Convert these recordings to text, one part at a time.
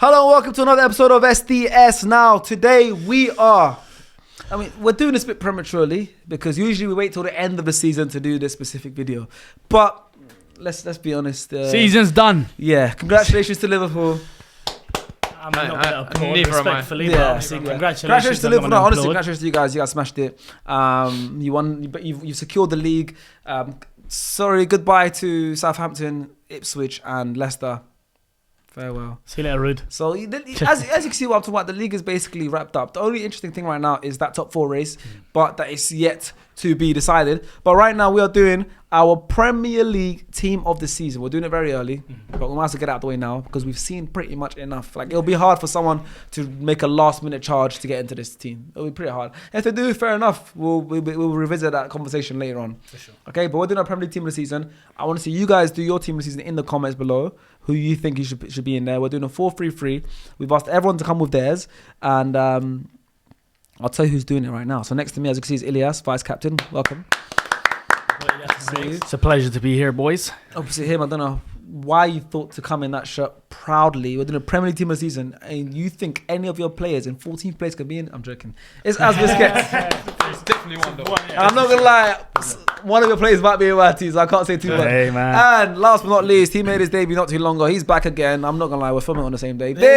Hello and welcome to another episode of SDS. Now, today we're doing this a bit prematurely because usually we wait till the end of the season to do this specific video. But let's be honest. Season's done. Yeah, congratulations to Liverpool. I'm not going to applaud Neither respectfully, but obviously, congratulations to Liverpool. No, honestly, congratulations to you guys. You guys smashed it. You won, but you secured the league. Sorry, goodbye to Southampton, Ipswich, and Leicester. Farewell. See you later, Rude. So, as you can see what I'm talking about, the league is basically wrapped up. The only interesting thing right now is that top four race, but that is yet to be decided. But right now, we are doing our Premier League team of the season. We're doing it very early, but we might as well get it out of the way now because we've seen pretty much enough. Like, it'll be hard for someone to make a last-minute charge to get into this team. It'll be pretty hard. If they do, fair enough. We'll revisit that conversation later on. For sure. Okay, but we're doing our Premier League team of the season. I want to see you guys do your team of the season in the comments below. Who you think you should be in there. We're doing a 4-3-3. We've asked everyone to come with theirs. And I'll tell you who's doing it right now. So next to me, as you can see, is Ilyas, Vice Captain. Welcome. It's a pleasure to be here, boys. Opposite him, I don't know why you thought to come in that shirt proudly. We're doing a Premier League team of the season. And you think any of your players in 14th place could be in? I'm joking. It's as biscuits. It's definitely one though. I'm not going to lie. One of your players might be in my team, so I can't say too much. Hey, man. And last but not least, he made his debut not too long ago. He's back again. I'm not going to lie. We're filming on the same day. Did he?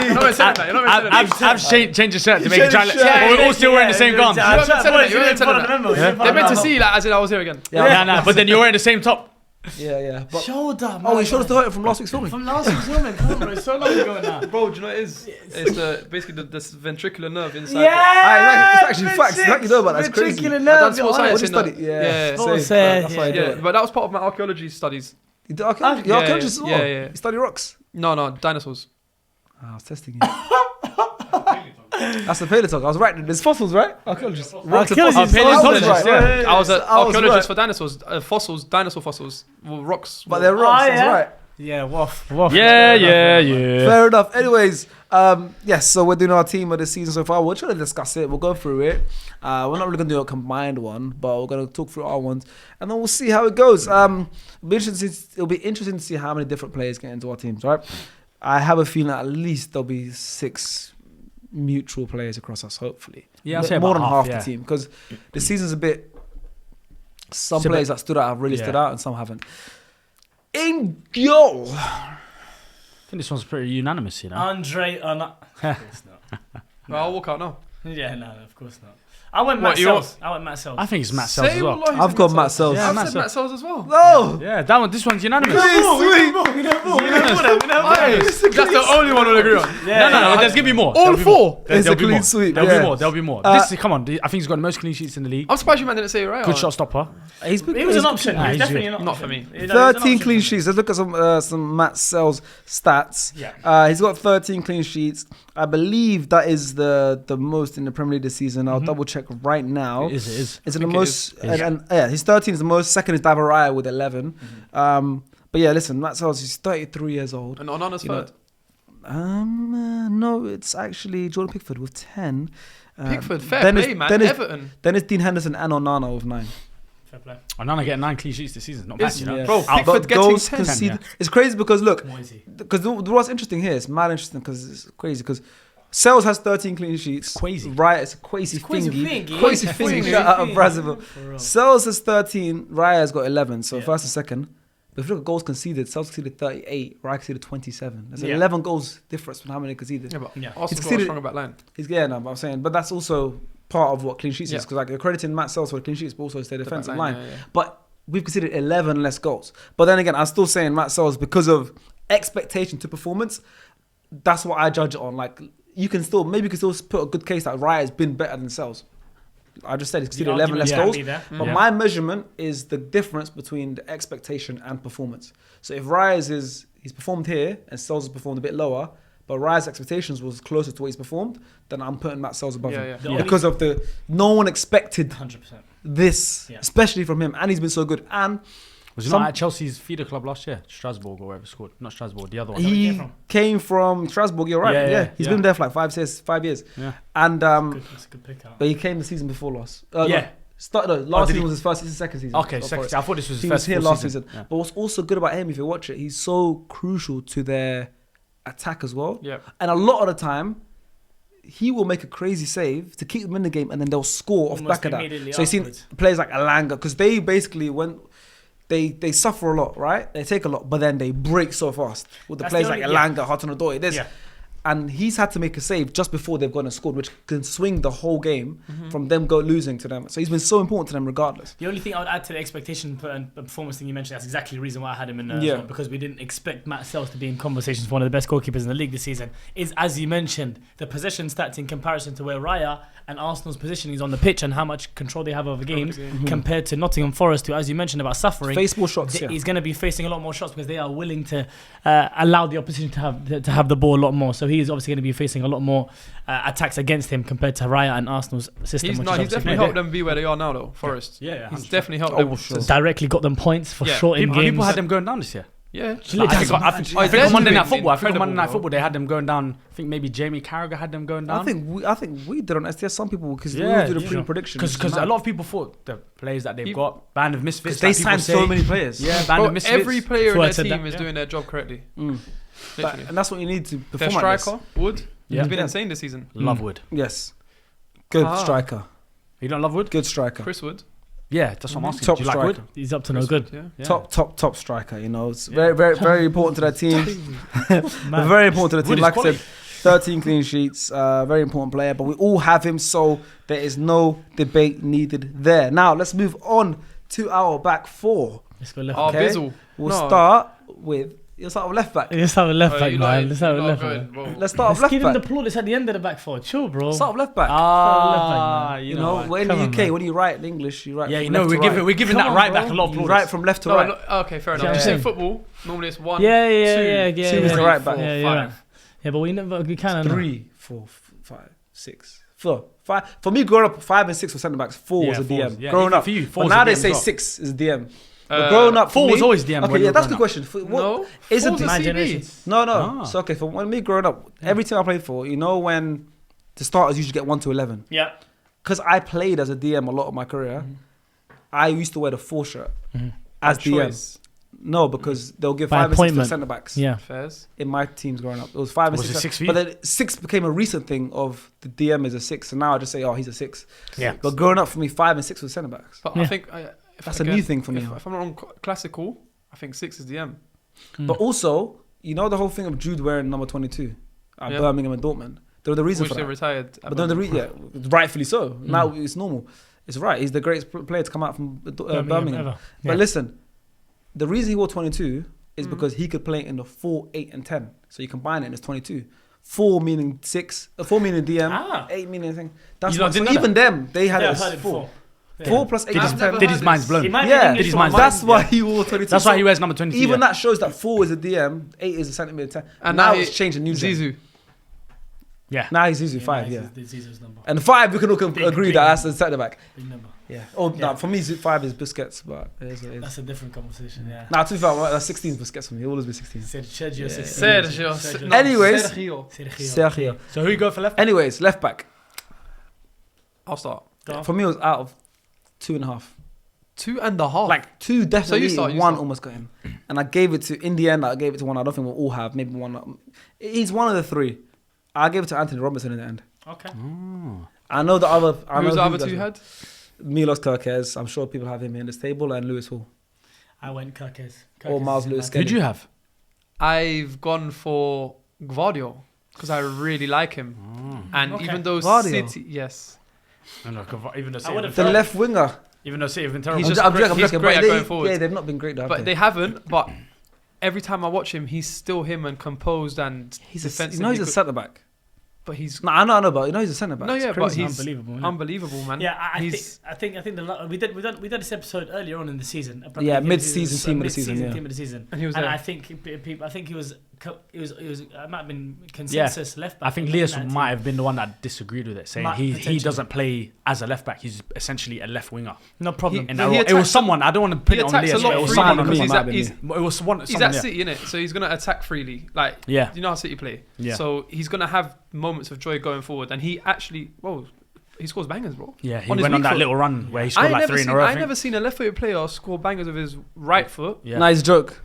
You're not saying that. I've changed the shirt to make it try. But we're all still wearing the same gun. They're meant to see like as if I was here again. Nah. But then you're wearing the same top. Yeah. But, Shoulder, man. oh, he showed us the hurt from last week's filming. From last week's filming. Come on, bro. It's so long ago now. Bro, do you know what it is? It's basically the ventricular nerve inside. It's actually facts. It's like you know about that. That's crazy. Ventricular nerve. Sports science. Yeah. Yeah, but that was part of my archaeology studies. You did archaeology? You're archaeologist as well? Yeah. You study rocks? No, dinosaurs. I was testing you. That's the paleontologist. I was right. There's fossils, right? Archaeologists. Archaeologist. Paleontologist, yeah. I was an archaeologist for dinosaurs. Fossils, dinosaur fossils. Well, rocks. But they're rocks, that's right. Yeah, waff. Yeah. Fair enough. Anyways, yes, so we're doing our team of the season so far. We're trying to discuss it. We'll go through it. We're not really going to do a combined one, but we're going to talk through our ones. And then we'll see how it goes. It'll be interesting to see how many different players get into our teams, right? I have a feeling at least there'll be 6 mutual players across us, hopefully. Yeah, I'll say more about than half half, the team, because the season's a bit. Some players that stood out have really stood out, and some haven't. In goal, I think this one's pretty unanimous, you know. Andre, of course not. Well, I'll walk out now. Yeah, no, of course not. I went Matt Sells. I think it's Matt Sells as well. I've got Matt Sells. Yeah, I've said Matt Sells as well. No! Yeah, this one's unanimous. That's the only one we'll agree on. No, there's gonna be more. All 4. It's a clean sweep. There'll be more. Come on, I think he's got the most clean sheets in the league. I'm surprised you man didn't say it right. Good shot stopper. He was an option. He was definitely an option. Not for me. 13 clean sheets. Let's look at some Matt Sells stats. Yeah. He's got 13 clean sheets. I believe that is the most in the Premier League this season. I'll double check right now. It is. It's the most. His 13 is the most. Second is David Raya with 11. But yeah, listen, Matt Sells, he's 33 years old. And Onana's third. No, it's actually Jordan Pickford with 10. Pickford, fair play, man. Everton. Then it's Dean Henderson and Onana with 9. Fair play. Onana getting 9 clean sheets this season. Not bad, you know. Yeah. Bro, Pickford getting 10. Yeah. It's crazy because look, Moisey. because what's interesting here, it's mad interesting because it's crazy because Sells has 13 clean sheets. Crazy. Right, it's a crazy thingy. Crazy thingy. thingy. Shout out of Brazil. Sells has 13, Raya has got 11, so first and second. But if you look at goals conceded, Sells conceded 38, Raya conceded 27. There's 11 goals difference from how many conceded. Yeah, but He's Arsenal got a conceded- stronger back line. But I'm saying, but that's also part of what clean sheets is, because like you're crediting Matt Sells for the clean sheets, but also it's their defensive back line. line, yeah. But we've conceded 11 less goals. But then again, I'm still saying Matt Sells because of expectation to performance. That's what I judge it on. Like you can still put a good case that Raya has been better than Sells. I just said he's conceded 11 less goals. But my measurement is the difference between the expectation and performance. So if Raya's he's performed here and Sells has performed a bit lower, but Raya's expectations was closer to what he's performed, then I'm putting Matt Sells above him. Because of no one expected 100%. this, especially from him, and he's been so good. And was he not at Chelsea's feeder club last year? Strasbourg or wherever scored. Not Strasbourg, the other one. He came from Strasbourg, you're right. He's been there for like 5 years. Yeah. And that's a good pick out. but he came the season before last. Last did season he- was his first season, second season. Okay, of second. Forest. I thought this was his He first was here full last season. Yeah. But what's also good about him, if you watch it, he's so crucial to their attack as well. Yeah. And a lot of the time, he will make a crazy save to keep them in the game, and then they'll score off Almost back of that. immediately So you've seen afterwards. players like Alanga, because they basically they suffer a lot, right? They take a lot, but then they break so fast with the That's players the like only- Alanga, Hudson-Odoi. This. Yeah. And he's had to make a save just before they've gone and scored, which can swing the whole game from them losing to them. So he's been so important to them regardless. The only thing I would add to the expectation and performance thing you mentioned, that's exactly the reason why I had him in there Yeah. as well, because we didn't expect Matt Sells to be in conversations for one of the best goalkeepers in the league this season, is, as you mentioned, the possession stats in comparison to where Raya and Arsenal's positioning is on the pitch and how much control they have over games compared to Nottingham Forest, who, as you mentioned about suffering, Face more shots, yeah. he's going to be facing a lot more shots because they are willing to allow the opposition to have the ball a lot more. So he is obviously going to be facing a lot more attacks against him compared to Raya and Arsenal's system. He's which not. is He's obviously definitely great. helped them be where they are now, though. Forest. Yeah, He's 100%. definitely helped Oh, them. sure. Directly got them points for Yeah. short in games. People had them going down this year. Yeah. I think on Monday Night Football, I think on incredible, Monday Night bro. Football they had them going down. I think maybe Jamie Carragher had them going down. I think we did on STS. Some people because we Yeah, all do the yeah. pre-prediction Because a lot of people thought the players that they've got, band of misfits. because they like people signed so say. many players. Yeah, band Bro, of misfits. every player in Before I their said team that, is yeah. doing their job correctly. Literally. And that's what you need to Their perform like this. striker, Wood, Yeah. he's been Yeah. insane this season. Love Wood. Yes, good striker, You don't love Wood? good striker, Chris Wood. Yeah, that's what I'm asking. Top Do you like Wood? striker. He's up to no Chris good. Wood, yeah. Yeah. top striker. You know, it's very important to their team. Very important to the Wood team. is Like I quality. said, 13 clean sheets. Very important player, but we all have him, so there is no debate needed there. Now let's move on to our back four. Let's go left Oh, back. Okay. Bizzle. We'll No. start with left back. Let's have a left back, you man. like- Let's have a you left like back. going, bro. Let's start Let's with left give him the back. plaudits at the end of the back four. Chill, bro. Start with left back. Ah, You know, when in Come the on, UK, man. when you write in English, you write. Yeah, from you know, left to right. we're giving Come that on, right bro. back a lot of You plaudits. write from left to No, right. no, okay, fair See enough. what I'm You say saying? football, normally it's one, Yeah, two, yeah. two is the three, right back. four, Yeah, you're right. five. Yeah, but we can. 3, 4, 5, 6, 4, 5. For me, growing up, 5 and 6 were centre backs. 4 was Yeah, a four DM. was- yeah, Growing even up, for you, four but was a now they DM say as well. 6 is DM. But growing up, for four was me- always DM when Okay, we yeah, were that's a good growing question. No, Isn't four's a my CB. generation? No. Ah. So okay, for when me growing up, every team I played for, you know, when the starters usually get 1 to 11. Yeah. Because I played as a DM a lot of my career, I used to wear the 4 shirt as DM. Choice. No, because they'll give By 5 and 6 to appointment. centre backs. Yeah. Fairs. In my teams growing up, it was 5 and Was 6. it 6 for you? But then 6 became a recent thing of the DM is a 6, and now I just say, oh, he's a 6. Yeah. But growing up for me, 5 and 6 was centre backs. But Yeah. I think if That's again, a new thing for me. If I'm not wrong, classical, I think 6 is DM. But also, you know the whole thing of Jude wearing number 22 at Yeah. Birmingham and Dortmund. There was the reason Which for they that. retired. But then rightfully so. Now it's normal. It's right. He's the greatest player to come out from Birmingham. ever. But Yeah. listen, the reason he wore 22 is because he could play in the 4, 8, and 10. So you combine it and it's 22. 4 meaning 6, 4 meaning DM, Ah. 8 meaning thing. That's You why. lot So didn't know even them, they had Yeah, it I've heard as it 4. before. 4 plus 8 Did is his- 10. Did his mind's blown? He might be Yeah, English did his for mind's mine. That's why he wore 22. That's why So he wears number 22. even yeah. that shows that 4 is a DM, 8 is a centimetre 10. And now now it's changed a new gen. Zizou. Yeah. Now he's Zizou 5, yeah. Zizou's number. And 5, we can all Big, agree big that number. that's the centre back. Big number. Yeah. Oh, Yeah. no, for me, 5 is Busquets, but it is what it is. That's a different conversation. Yeah. Nah, to be fair, that's 16 is Busquets for me. He'll always be 16. Sergio. Yeah. Sergio. No, Anyways, Sergio. Sergio. So who you go for left? Anyways, left back. I'll start. For me, it was out of 2.5. 2.5. Like 2 definitely, you 1 start. almost got him. And I gave it to, in the end, I gave it to one I don't think we'll all have. Maybe one. He's one of the 3. I gave it to Anthony Robinson in the end. Okay. I know the other. I Who know was the who other does two you it. had? Milos Kerkez. I'm sure people have him in this table, and Lewis Hall. I went Kirkes. Or Miles Lewis Who'd you have? I've gone for Gvardio because I really like him. And Okay. even though Gvardio? City, yes, Even though I would've City, The left winger. even though City have been terrible. He's just I'm great- joking, he's but great at they- going forward. Yeah, they've not been great though. but they haven't. But every time I watch him, he's still him and composed and he's a, defensively. you know he's a good. centre back. But he's No, I know, but you know he's a centre back. no, It's yeah, but crazy. he's unbelievable, isn't it? unbelievable, man. Yeah, I He's think we did this episode earlier on in the season. Yeah, mid-season team of the season, yeah. Team of the season. And he was And there. I think he was it might have been consensus left back. I think in Leas that might team. have been the one that disagreed with it, saying Might- he potentially. doesn't play as a left back. He's essentially a left winger. No problem. And But he it attacks was someone. I don't want to put he it on attacks Leas, a but lot it was freely someone on on me. because me. might have been he's me. It was someone. He's someone, at yeah. City, innit? So he's gonna attack freely. Like, Yeah. you know how City play. Yeah. So he's gonna have moments of joy going forward, and he actually, he scores bangers, bro. Yeah, he On his went on weak that foot. little run where he scored like 3 in a row. I never seen a left-footed player score bangers with his right foot. Yeah. Nah, he's a joke.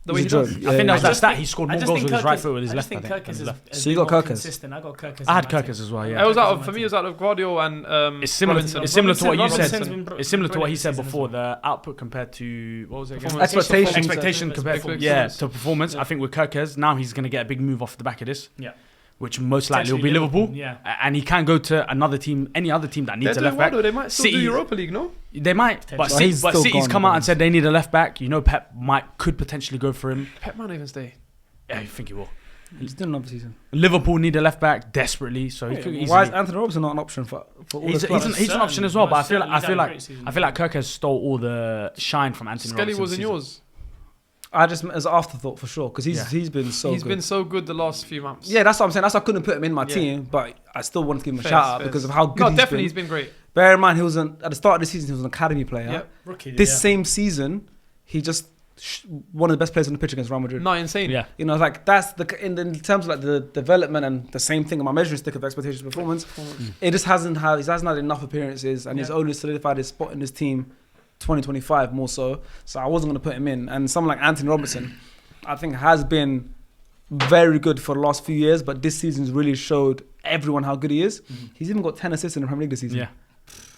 The way he He's a does. joke. I think that was I that just stat. think- He scored I more just goals think with his right Kirkus- foot with his I left. just think I think. Kirkus is So you got more Kirkus? consistent. I got Kirkus. I had in my Kirkus team. as well. It Yeah, was Kirkus out is of, my for me, team. it was out of Guardiola and it's similar. Robinson. It's similar to what you Robinson's said. been It's similar to what he said brilliant before. this season The output compared to what was it again? Performance. Expectations. Compared Performance. to performance. I think with Kirkes now he's going to get a big move off the back of this. Yeah. Which most likely will be Potentially Liverpool. Yeah. And he can go to another team, any other team that They're needs a doing left well, back. though. They might still do City- Europa League, no? They might, but, Well, he's still City's gone, come out though. and said they need a left back. You know, Pep could potentially go for him. Pep might not even stay. Yeah, I think he will. He's doing another season. Liverpool need a left back desperately, so he could easily. Why is Anthony Robertson not an option for all He's, the he's, clubs? he's an option as well, but I feel He's had a like great season. I feel like Kirk has stole all the shine from Anthony Skelly Robertson. wasn't yours. I just as an afterthought for sure because Yeah. he's been so He's good. been so good the last few months. Yeah, that's what I'm saying. That's why I couldn't put him in my Yeah. team, but I still wanted to give him a Fairs, shout out fairs. because of how good No, he's definitely been. he's been great. Bear in mind, he was at the start of the season. He was an academy player. Yep. Rookie, This yeah. same season, he just one of the best players on the pitch against Real Madrid. Not insane. Yeah, You know, like that's in terms of like the development and the same thing on my measuring stick of expectations performance. It just hasn't had enough appearances, and he's Yeah. only solidified his spot in this team 2025 more so. So I wasn't going to put him in. And someone like Anthony Robertson, I think has been very good for the last few years, but this season's really showed everyone how good he is. He's even got 10 assists in the Premier League this season. yeah.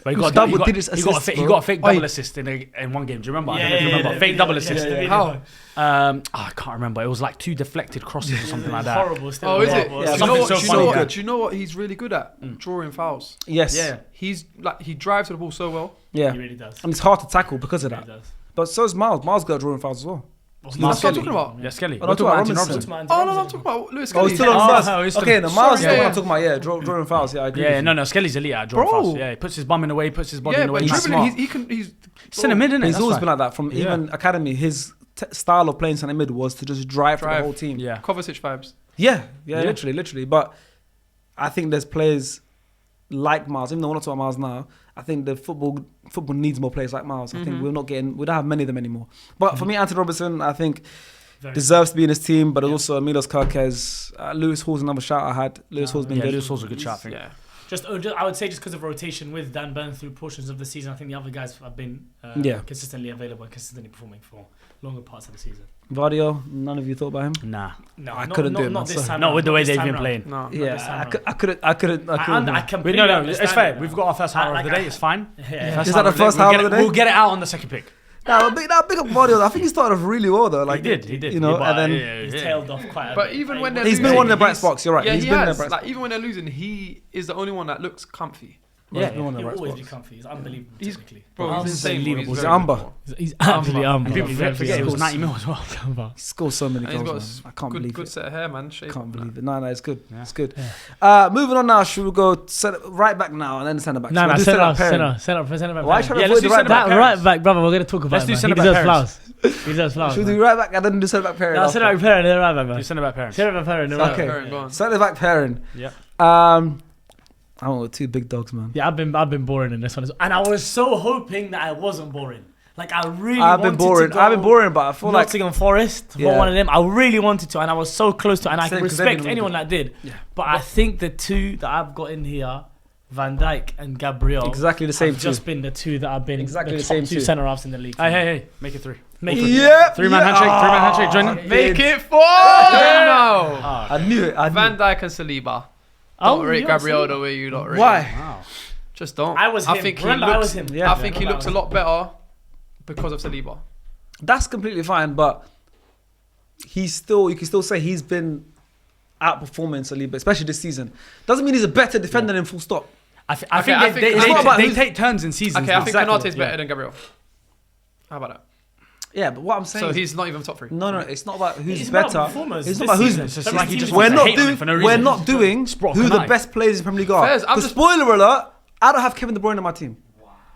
But He got double digits he got a assists, fake, he bro. got a fake double Oi. assist in one game. Do you remember? I Yeah, don't know if you yeah, remember. yeah, Fake yeah, double yeah, assist. yeah, yeah. How? I can't remember. It was like 2 deflected crosses or something like that. Horrible. Still Oh, is it? horrible. Yeah, Do something you know what? so Do you funny. know what? Good. Do you know what he's really good at? Drawing fouls. Yes. Yeah. He's like he drives the ball so well. Yeah. He really does. And it's hard to tackle because of He that. really does. But so is Miles. Miles got drawing fouls as well. Well, That's what I'm Skelly. talking about. Yeah, Skelly. Oh, We're talking about Robinson. Anthony Robinson. Oh no, I'm talking about Lewis Oh, Skelly. he's still on Oh, Miles. he's still- Okay, no, Miles is Sorry, the one yeah. I'm talking about. Yeah, drawing fouls. Yeah, I agree. Yeah, with you. no, Skelly's elite at drawing Bro. fouls. Yeah, he puts his bum in the way, puts his body Yeah, in the way. but He's dribbling, smart. he can. He's Centre mid, innit? He's That's always why. been like that from Yeah. even academy. His style of playing centre mid was to just drive for the Drive. whole team. Yeah. Kovacic vibes. Yeah, Yeah. literally. But I think there's players like Miles. Even though we're not talking about Miles now, I think the football needs more players like Miles. I think we don't have many of them anymore. But for me, Anthony Robertson, I think Very deserves to be in his team. But also Milos Kirkes, Lewis Hall's another shout I had. Lewis Hall's been Yeah, good. Lewis Hall's a good shot, I think. Yeah. I would say just because of rotation with Dan Burn through portions of the season, I think the other guys have been Yeah. consistently available and consistently performing for longer parts of the season. Vardio, none of you thought about him? Nah. No, I couldn't do it Not this myself. time. Not round, with the not way this they've time been round. playing. No, not this Yeah, time round. I couldn't. I Wait, completely no, understand it's fair. it, We've though. got our first hour of the Like, day. It's fine. Yeah. Is that the first hour of the day? We'll get it out on the second pick. Nah, big up Vardio. I think he started off really well though. Like He did. You know, Yeah, and then He's tailed off quite a But bit. even Like, when they're he's been losing, one of the bright he's- spots. You're right. Yeah, He's he been in the has. bright Like spots. even when they're losing, he is the only one that looks comfy. Yeah, he'll one of the right always be spots. comfy. He's unbelievable. He's- technically. Bro, he's insane. bro. Unbelievable. He's very Amber. good. He's absolutely And unbelievable. people forget it was 90 mil as well. He scores so many And he's goals. got Man. I can't believe good it. set of hair, man. Shape. Can't believe it. No, it's good. Yeah. It's good. Moving on now. Should we go right back now and then centre back? No, We'll do centre centre pairing. back. Why are you trying to Yeah, avoid let's the do right centre back? back. That right back, brother, we're going to talk about Let's him, do man. centre He deserves back flowers. He deserves flowers. Should we man. do right back and then do centre back pairing? No, after? centre back pairing, then right back, man. Do centre back parents. Centre back pairing, then right Okay. back. Pairing, go on. Centre back pairing. Yeah. I went with two big dogs, man. Yeah, I've been boring in this one, and I was so hoping that I wasn't boring. Like I really I've been wanted boring. to go I've been boring, but I feel like Nottingham Forest for Yeah. one of them. I really wanted to, and I was so close to, and I Same, can 'cause they've respect been really anyone that did. Yeah. But I think the two that I've got in here, Van Dijk and Gabriel, exactly the same have two. just been the two that have been Exactly the the top same two two. centre halves in the league. Hey, make it 3. Make it. Yeah. 3-man handshake. 3-man handshake. Join in. Make it 4 Yeah. now. Ah, I knew it. I knew Van it. Dijk and Saliba. Oh, Don't rate yeah, Gabriel Saliba. the way you lot rate. Why? him. wow. Just don't. I was him. think he Remember, looks. I was him. Yeah. I think he Remember, looks I a was lot better because of Saliba. That's completely fine, but you can still say he's been outperforming Saliba, especially this season. Doesn't mean he's a better defender than full stop. I Okay, I think think they, it's not about they who's- take turns in seasons. Okay, I think Exactly. Konate's better than Gabriel. How about that? Yeah, but what I'm saying So is, he's not even top 3. no, it's not about who's It's about better. performers It's this not about who's. season. It's just Every like he team just is We're wants to not hate on him doing. for no We're reason. not doing Sprott who the Konate. best players in Premier League are. Fairs, I'm The just- spoiler alert: I don't have Kevin De Bruyne in my team.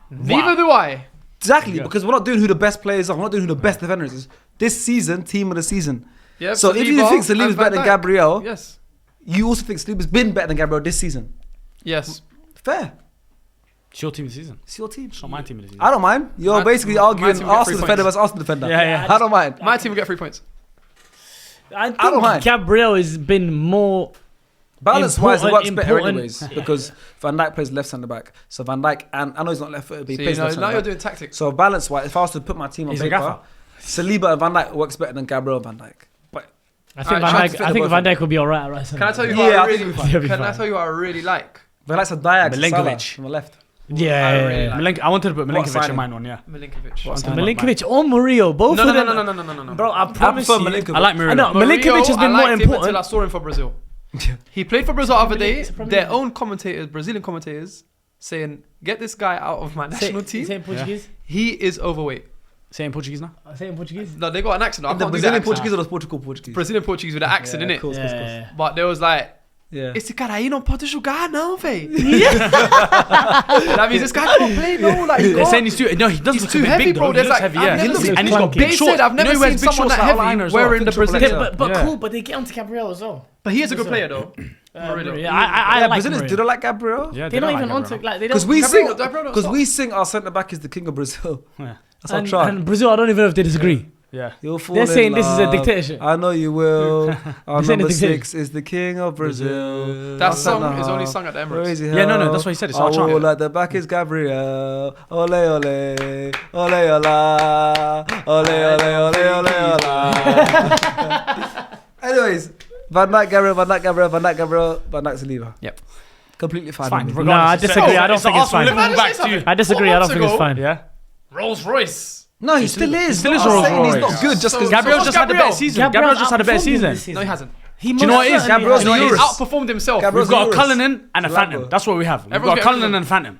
Neither do I. Exactly, Yeah. because we're not doing who the best players are. We're not doing who the best defenders is. This season, team of the season. Yeah, So if you Saliba think and Saliba's Van better than Dijk. Gabriel, Yes. you also think Saliba's been better than Gabriel this season. Yes. Fair. It's your team this season. It's your team. It's not my team this season. I don't mind. You're My- basically my arguing team will get Arsenal 3 defender points. versus Arsenal defender. Yeah. I don't mind. My team will get 3 points. I don't mind. think Gabriel has been more Balance-wise, it works better Important. anyways because Van Dijk plays left centre back. So Van Dijk, and I know he's not left footed, but he So, plays left now centre you're back. doing tactics. So balance-wise, if I was to put my team on He's a paper, gaffer. Saliba and Van Dijk works better than Gabriel and Van Dijk. But I think Alright, Van Dijk. Van Dijk will be alright. Can I tell you Yeah, what I I think really it'll be fine. Can I tell you what I really like? Van Dijk's a diag to Salah Milinkovic. from the left. Yeah. I wanted to put What Milinkovic in signing? mine one, yeah. Milinkovic. What signing? Milinkovic or Murillo, both No, of them. no. Bro, I I promise prefer you. Milinkovic. I like Murillo. I know. Milinkovic has been more I liked him until I important. saw him for Brazil. He played for Brazil the other day. It's a Premier Their League. own commentators, Brazilian commentators, saying, "Get this guy out of my national team. Say in Portuguese. He is overweight." Say in Portuguese now. Say in Portuguese. No, they got an accent. I The can't do Brazilian that accent. Portuguese or the Portugal Portuguese? Brazilian Portuguese with an accent in it. Cool. Yeah. But there was like, Yeah. esse cara aí não pode jogar, não, véi. That means this guy can't play, no. Like, They're saying he's too. No, he does He's look too a bit heavy, big, bro. though. There's He looks like- heavy, I've yeah. never seen- And he's got They big They shorts. said I've You know never he wears seen big someone shorts that like heavy outliners as well. wearing the Brazilian. Yeah. But Yeah. cool. But they get onto Gabriel as well. But he is a good player, though. Murillo. Yeah, Yeah, I like Brazilians, Murillo. do they like Gabriel? Yeah, They're not don't even like onto Gabriel. like they Because don't. we sing, Gabriel don't because stop. we sing our centre back is the king of Brazil. Yeah. That's our And, chart. and Brazil, I don't even know if they disagree. Yeah. You'll fall They're in saying this is a love. dictatorship. I know you will. Our They're saying number a dictatorship. 6 is the king of Brazil. That Our song centre is only half. sung at the Emirates. Where is he? Yeah, no, that's what he said. It's our chant. At the back is Gabriel. Ole ole, ole ola, ole ole ola. Anyways, Van Dijk, Gabriel, Van Dijk, Gabriel, Van Dijk, Gabriel, Van Dijk, Saliba. Yep. Completely fine. Fine. with me. No, I Regardless, disagree. it's- I don't think it's fine. Arsenal Liverpool back to you. I disagree. I don't think it's fine. Yeah. Rolls Royce. No, he still is. still is I'm Rolls saying he's Royce. not good just because. Gabriel what's just had a better Gabriel? season. Gabriel just had a better season. No, he hasn't. He Do you know what it is? Gabriel's You know, he's Euros. outperformed himself. Gabriel's We've got a Euros. Cullinan and a Ronaldo. Phantom. That's what we have. We've Everyone's got a getting Cullinan Ronaldo. and a Phantom.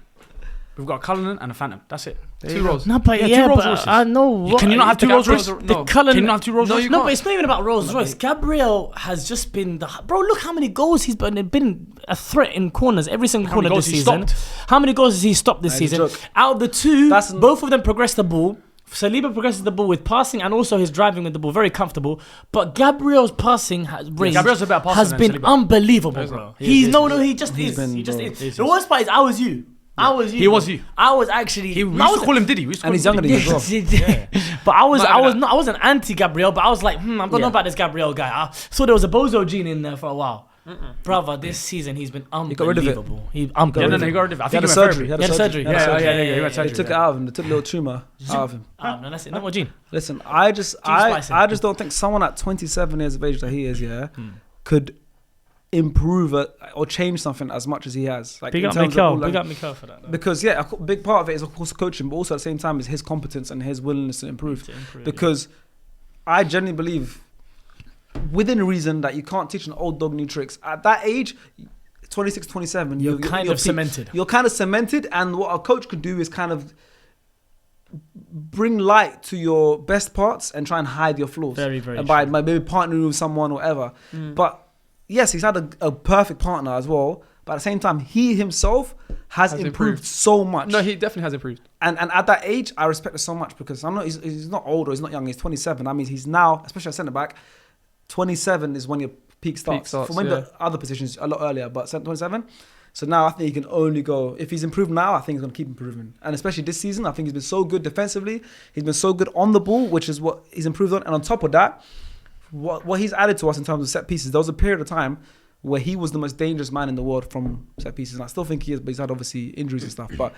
We've got a Cullinan and a Phantom. That's it. Two rows. No, but Yeah, yeah, two Rolls but Royces. I know. Can you not have two Rolls Royces? The No. Cullen. Can you not have two Rolls No, Royces? you No, can't. but it's not even about Rolls Royce. Gabriel has just been bro. Look how many goals he's been a threat in corners every single How many corner this goals he season. How many goals has he stopped this Nah, he's a season? joke. Out of the two, That's- both of them progress the ball. Saliba progresses the ball with passing and also his driving with the ball, very comfortable. But Gabriel's passing range Gabriel's a better passer has than been Saliba. unbelievable, bro. He is. He just He's is. been, He just bro. is. The worst part is I was you. I was you. He was you. I was actually. We used I was to call him Diddy. We used to And call he's him younger Diddy. than you as well. But I Might be that. wasn't anti Gabriel, but I was like, I don't know Yeah. about this Gabriel guy. I saw there was a bozo gene in there for a while. Brother, this season he's been got rid of it. unbelievable. He Yeah, unbelievable. no, he got rid of it. I He think had a he went surgery. therapy. He had surgery. He had a Yeah, surgery. yeah, he went They surgery. took it out of him. They took a little tumor out of him. No, that's it. No more gene. Listen, I just splicing. don't think someone at 27 years of age that he is, could improve or change something as much as he has. Like Big in up terms of all, Mikel. like- Big up Mikel for that. though. because a big part of it is of course coaching, but also at the same time is his competence and his willingness to improve. Because I genuinely believe, within reason, that you can't teach an old dog new tricks. At that age, 26, 27, You're kind of cemented. You're kind of cemented, and what a coach could do is kind of bring light to your best parts and try and hide your flaws. Very, very and by true. maybe partnering with someone or whatever. But yes, he's had a perfect partner as well. But at the same time, he himself has improved so much. No, he definitely has improved. And at that age, I respect it so much because I'm not. He's not old or he's not young. He's 27. That means he's now, especially at centre back, 27 is when your peak starts. starts, For when the other positions a lot earlier, but 27. So now I think he can only go. If he's improved now, I think he's going to keep improving. And especially this season, I think he's been so good defensively. He's been so good on the ball, which is what he's improved on. And on top of that, what he's added to us in terms of set pieces, there was a period of time where he was the most dangerous man in the world from set pieces. And I still think he is, but he's had obviously injuries and stuff. But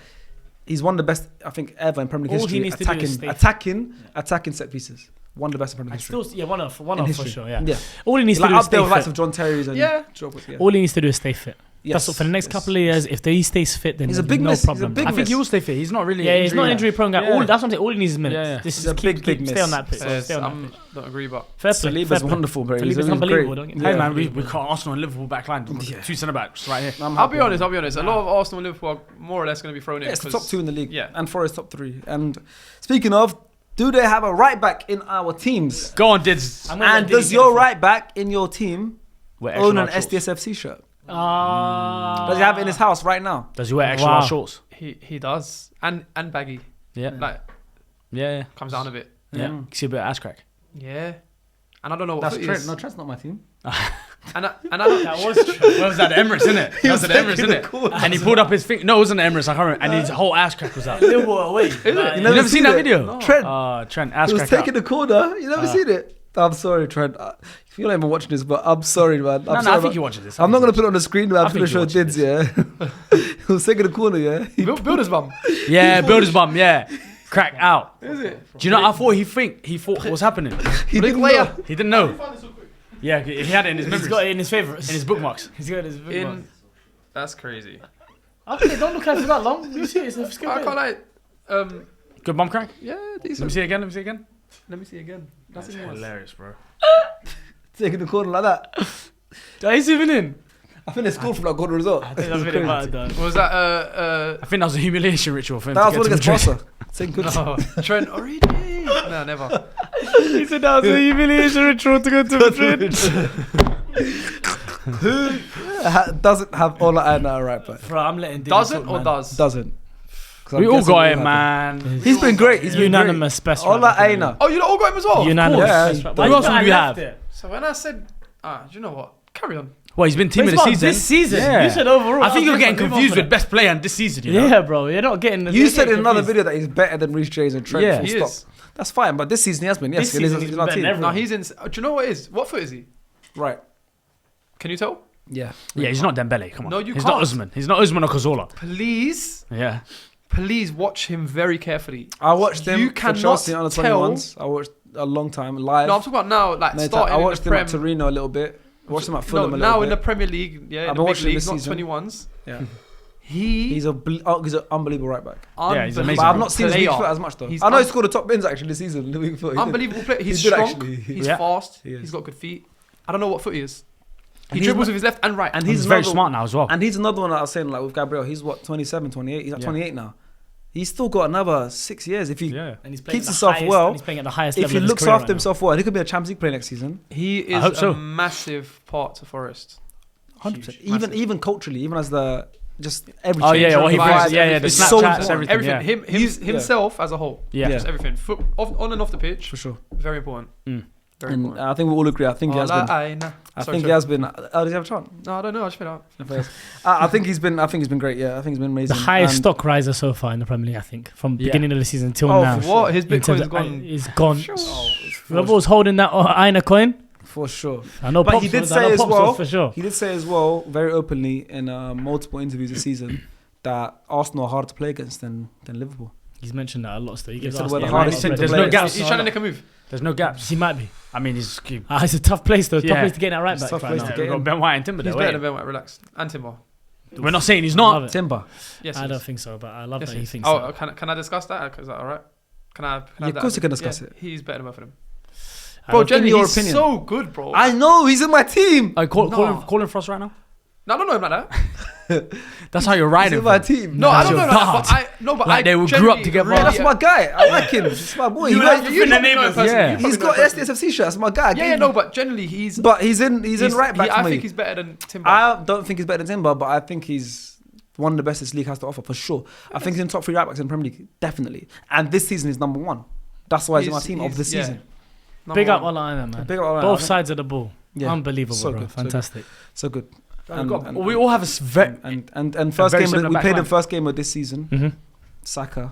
he's one of the best, I think, ever in Premier League All he history needs to do is attacking set pieces. One of the best in Premier League history. One of for history. sure. Yeah. Yeah. All he needs Like to do is up there stay with likes fit. of John Terry's and Yeah. All he needs to do is stay fit. Yes, That's what for the next yes, couple of years. If he stays fit, then He's a there's big no miss. He's a problem. big I think miss. he will stay fit. He's not really. Yeah, he's not an injury prone guy. Yeah. That's what I'm saying. All he needs is minutes. Yeah, yeah. This He's is a big stay on miss. that pitch. Yes, Stay on that I pitch. don't agree, but Fair play. Saliba's fair play. wonderful, bro. Saliba's He's unbelievable. great. Don't get me Hey wrong. man, we got Arsenal and Liverpool back line. Yeah. Two centre backs right here. I'll be honest. A lot of Arsenal and Liverpool are more or less going to be thrown in. Yeah, it's the 'cause- top two in the league. Yeah. And Forest top three. And speaking of, do they have a right back in our teams? Go on, Dids. I'm gonna let And Diddy does get your it right back in your team Wear extra own an large shorts. SDSFC shirt? Ah. Does he have it in his house right now? Does he wear extra Wow. large shorts? He does, and baggy, Yeah. like Yeah. comes down a bit. Yeah. Mm. See a bit of ass crack. Yeah, and I don't know what That's foot he Trent. is. No, Trent's not my team. And I don't. That was true. Where was that? Emirates, isn't it? That was at Emirates, isn't it? And he pulled up his finger. No, it wasn't Emirates. I can't remember. And his whole ass crack was out. Liverpool away. it? Like, You never seen that video? Trent. Trent, ass He was crack taking out. the corner. You never seen it? I'm sorry, Trent. You're not even watching this, but I'm sorry, man. No, I think you're watching this. I'm not going to put it on the screen, man. I'm I just going to think show you're Dids, yeah. He was taking the corner, yeah. Builder's bum. Yeah, builder's bum. Yeah, crack out. Is it? Do you know? I thought he thought what's happening. He didn't Player. know. He didn't know. Yeah, he had it in his He's memories, got it in his favourites. in his bookmarks. He's got it in his bookmarks. That's crazy. Okay, don't look like it for that long. You see, it's a skip. I can't like. Good bum crack. Yeah, Let me decent. see it again. Let me see it again. Let me see again. That's even worse. Hilarious, bro. Taking the corner like that. Are you zooming in? I think they scored from that corner result. I think that's really bad, done. What was that? I think that was a humiliation ritual for him. That to was get one to against Madrid. Barca. Same good. No, Trent already. No, never. He said that was a humiliation ritual to go to Madrid. Who doesn't have Ola Aina at right back? Bro, I'm letting Diddy Doesn't talk, or man. does? Doesn't. 'Cause I'm We all guessing got we him, had man. He's been great. He's been Unanimous best great. Ola right back. Aina. Oh, you all got him as well. Unanimous. Yeah. best right Who back. else Why would I you left have? it? So when I said, do you know what? Carry on. Well, he's been team But of the it's season. about this season. Yeah. You said overall. I think you're getting Move on confused from with best player and this season. You know? Yeah, bro. You're not getting. You you're said getting in another confused. video that he's better than Reece James and Trent. Yeah. full He stop. is. That's fine, but this season he has been. Yes, This he is season he's in been our better team. than No, everyone. he's in. Do you know what it is? What foot is he? Right. Can you tell? Yeah. Yeah, he's not Dembele. Come on. No, you he's can't. not Usman. He's not Usman or Cazorla. Please Yeah. watch him very carefully. I watched him You for cannot Chelsea under tell- 21s. I watched a long time live. No, I'm talking about now, like Mate, starting I in watched the him Prem. at Torino a little bit. I watched him at No, Fulham a little now bit. in the Premier League, yeah, I've in been the big watching him leagues, this not season. 21s. Yeah. He's He's an unbelievable right back. Yeah, he's amazing. But I've not seen his weak player. foot as much though. He's I know he un- scored the top bins actually this season. The weak foot. He did. Unbelievable player. He's He did strong. actually. He's Yeah. fast. He is. He's got good feet. I don't know what foot he is. He And he's dribbles not- with his left and right. And He's he's very another- smart now as well. And he's another one that I was saying like with Gabriel. He's what 27, 28. He's at Yeah. 28 now. He's still got another 6 years if he Yeah. And he's playing keeps at the himself highest, well. and he's playing at the highest if level he of his looks career after right now. himself well, he could be a Champions League player next season. He is hope a so. massive part to Forest. 100%. Massive. Even culturally, even as the just everything. Oh yeah, what he Vibes, brings. Yeah, the It's so Snapchats, important. everything. Everything. Yeah. Him, himself as a whole. Yeah. Just everything. On and off the pitch. for sure. Very important. Mm. Very And important. I think we all agree. I think he has been. I think he has been. Oh, did he have a chance? No, I don't know. I just made it out. I think he's been. I think he's been great. Yeah, I think he's been amazing. The highest And- stock riser so far in the Premier League, I think, from Yeah. beginning of the season till Oh, now. for sure. What? His In terms Bitcoin's of- gone. It's gone. for Whoever was holding that Aina coin, For sure. I know. But Pops he did was- say I know as Pops well. was for sure. He did say as well, very openly in multiple interviews this season, that Arsenal are harder to play against than Liverpool. He's mentioned that a lot. So he gives said us we're the a hardest lot team of to There's play. no gaps. He's trying to make a move. There's no gaps. He might be. I mean, he's. It's a tough place though. Tough Yeah. place to get that right It's a back tough right place now. to We've get got in. Ben White and Timber He's there. better wait. than Ben White. Relax. And Timber. We're not saying he's Love not. it. Timber. Yes. I he don't is. think so, but I love Yes, that he he is. thinks Oh, so. can I discuss that? Is that all right? Can I? Yeah, have of that? course you can discuss it. He's better than both of them. I Bro, don't- generally, your he's opinion. so good, bro. I know he's in my team. Call him for us right now. No, I don't know him like that. That's how you're He's riding. in my for. team. No, I don't You're know him like that. bad. But Like I they grew up generally together. really- That's my guy. I like him. He's my boy. You He have like- to You fit the probably name know him of- personally. yeah. You probably He's know got him personally. SDSFC shirt. That's my guy. I Yeah, gave yeah, him- no, but generally he's. But he's in right back I for think me. he's better than Timber. I don't think he's better than Timber, but I think he's one of the best this league has to offer for sure. I think he's in top 3 right backs in the Premier League, definitely. And this season is number 1. That's why he's in my team of the yeah. season. Big up Number Ola Aina, man. Big up Ola Aina. Both sides of the ball. Yeah. Unbelievable, So bro. good, so good. Fantastic. So good. We all have a very. And first very game similar we back played line. the first game of this season. Mm-hmm. Saka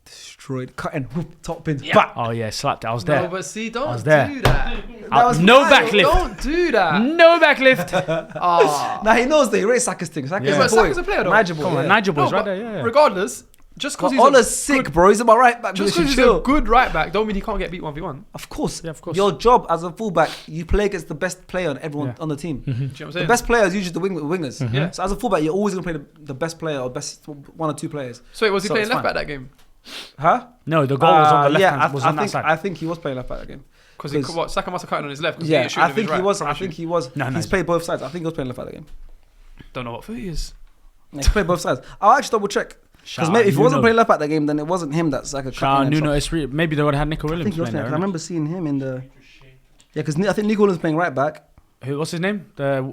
destroyed, cutting, whoop, top pins. Yeah. Back. Oh yeah, slapped it. I was No, there. but see, I don't was there. do that. No mine. backlift. Don't do that. No backlift. Ah. Nah, he knows that he rates Saka's thing. Saka's Yeah. a But boy. Saka's a player, though. Nigel boy. Come on, yeah. Nigel boy's No, right but there. Yeah. Regardless, just because But he's Ola's sick, bro. He's in my right back. just position. because he's Chill. a good right back, don't mean he can't get beat 1v1. Of course. Yeah, of course. Your job as a fullback, you play against the best player on everyone Yeah. on the team. Do you know what I'm The saying? best player is usually the wingers. Yeah. So as a fullback, you're always gonna play the best player or best 1 or 2 players. So wait, was he So playing it's left fine. back that game? Huh? No, the goal was on the left yeah, hand. Was on that side. I think he was playing left back that game. Because Saka must have cut in on his left. 'cause Yeah, he shooting I with think his right, he was. I promise think you. he was. No, He's played both sides. I think he was playing left back that game. Don't know what foot he is. Yeah, he played both sides. I'll actually double check. Because maybe if he wasn't playing left back that game, then it wasn't him that's like a Shout out Nuno Esprit. Maybe they would have had Nico I think Williams he was playing playing. there. 'Cause I remember seeing him in the. Yeah, because I think Nico Williams playing right back. What's his name? The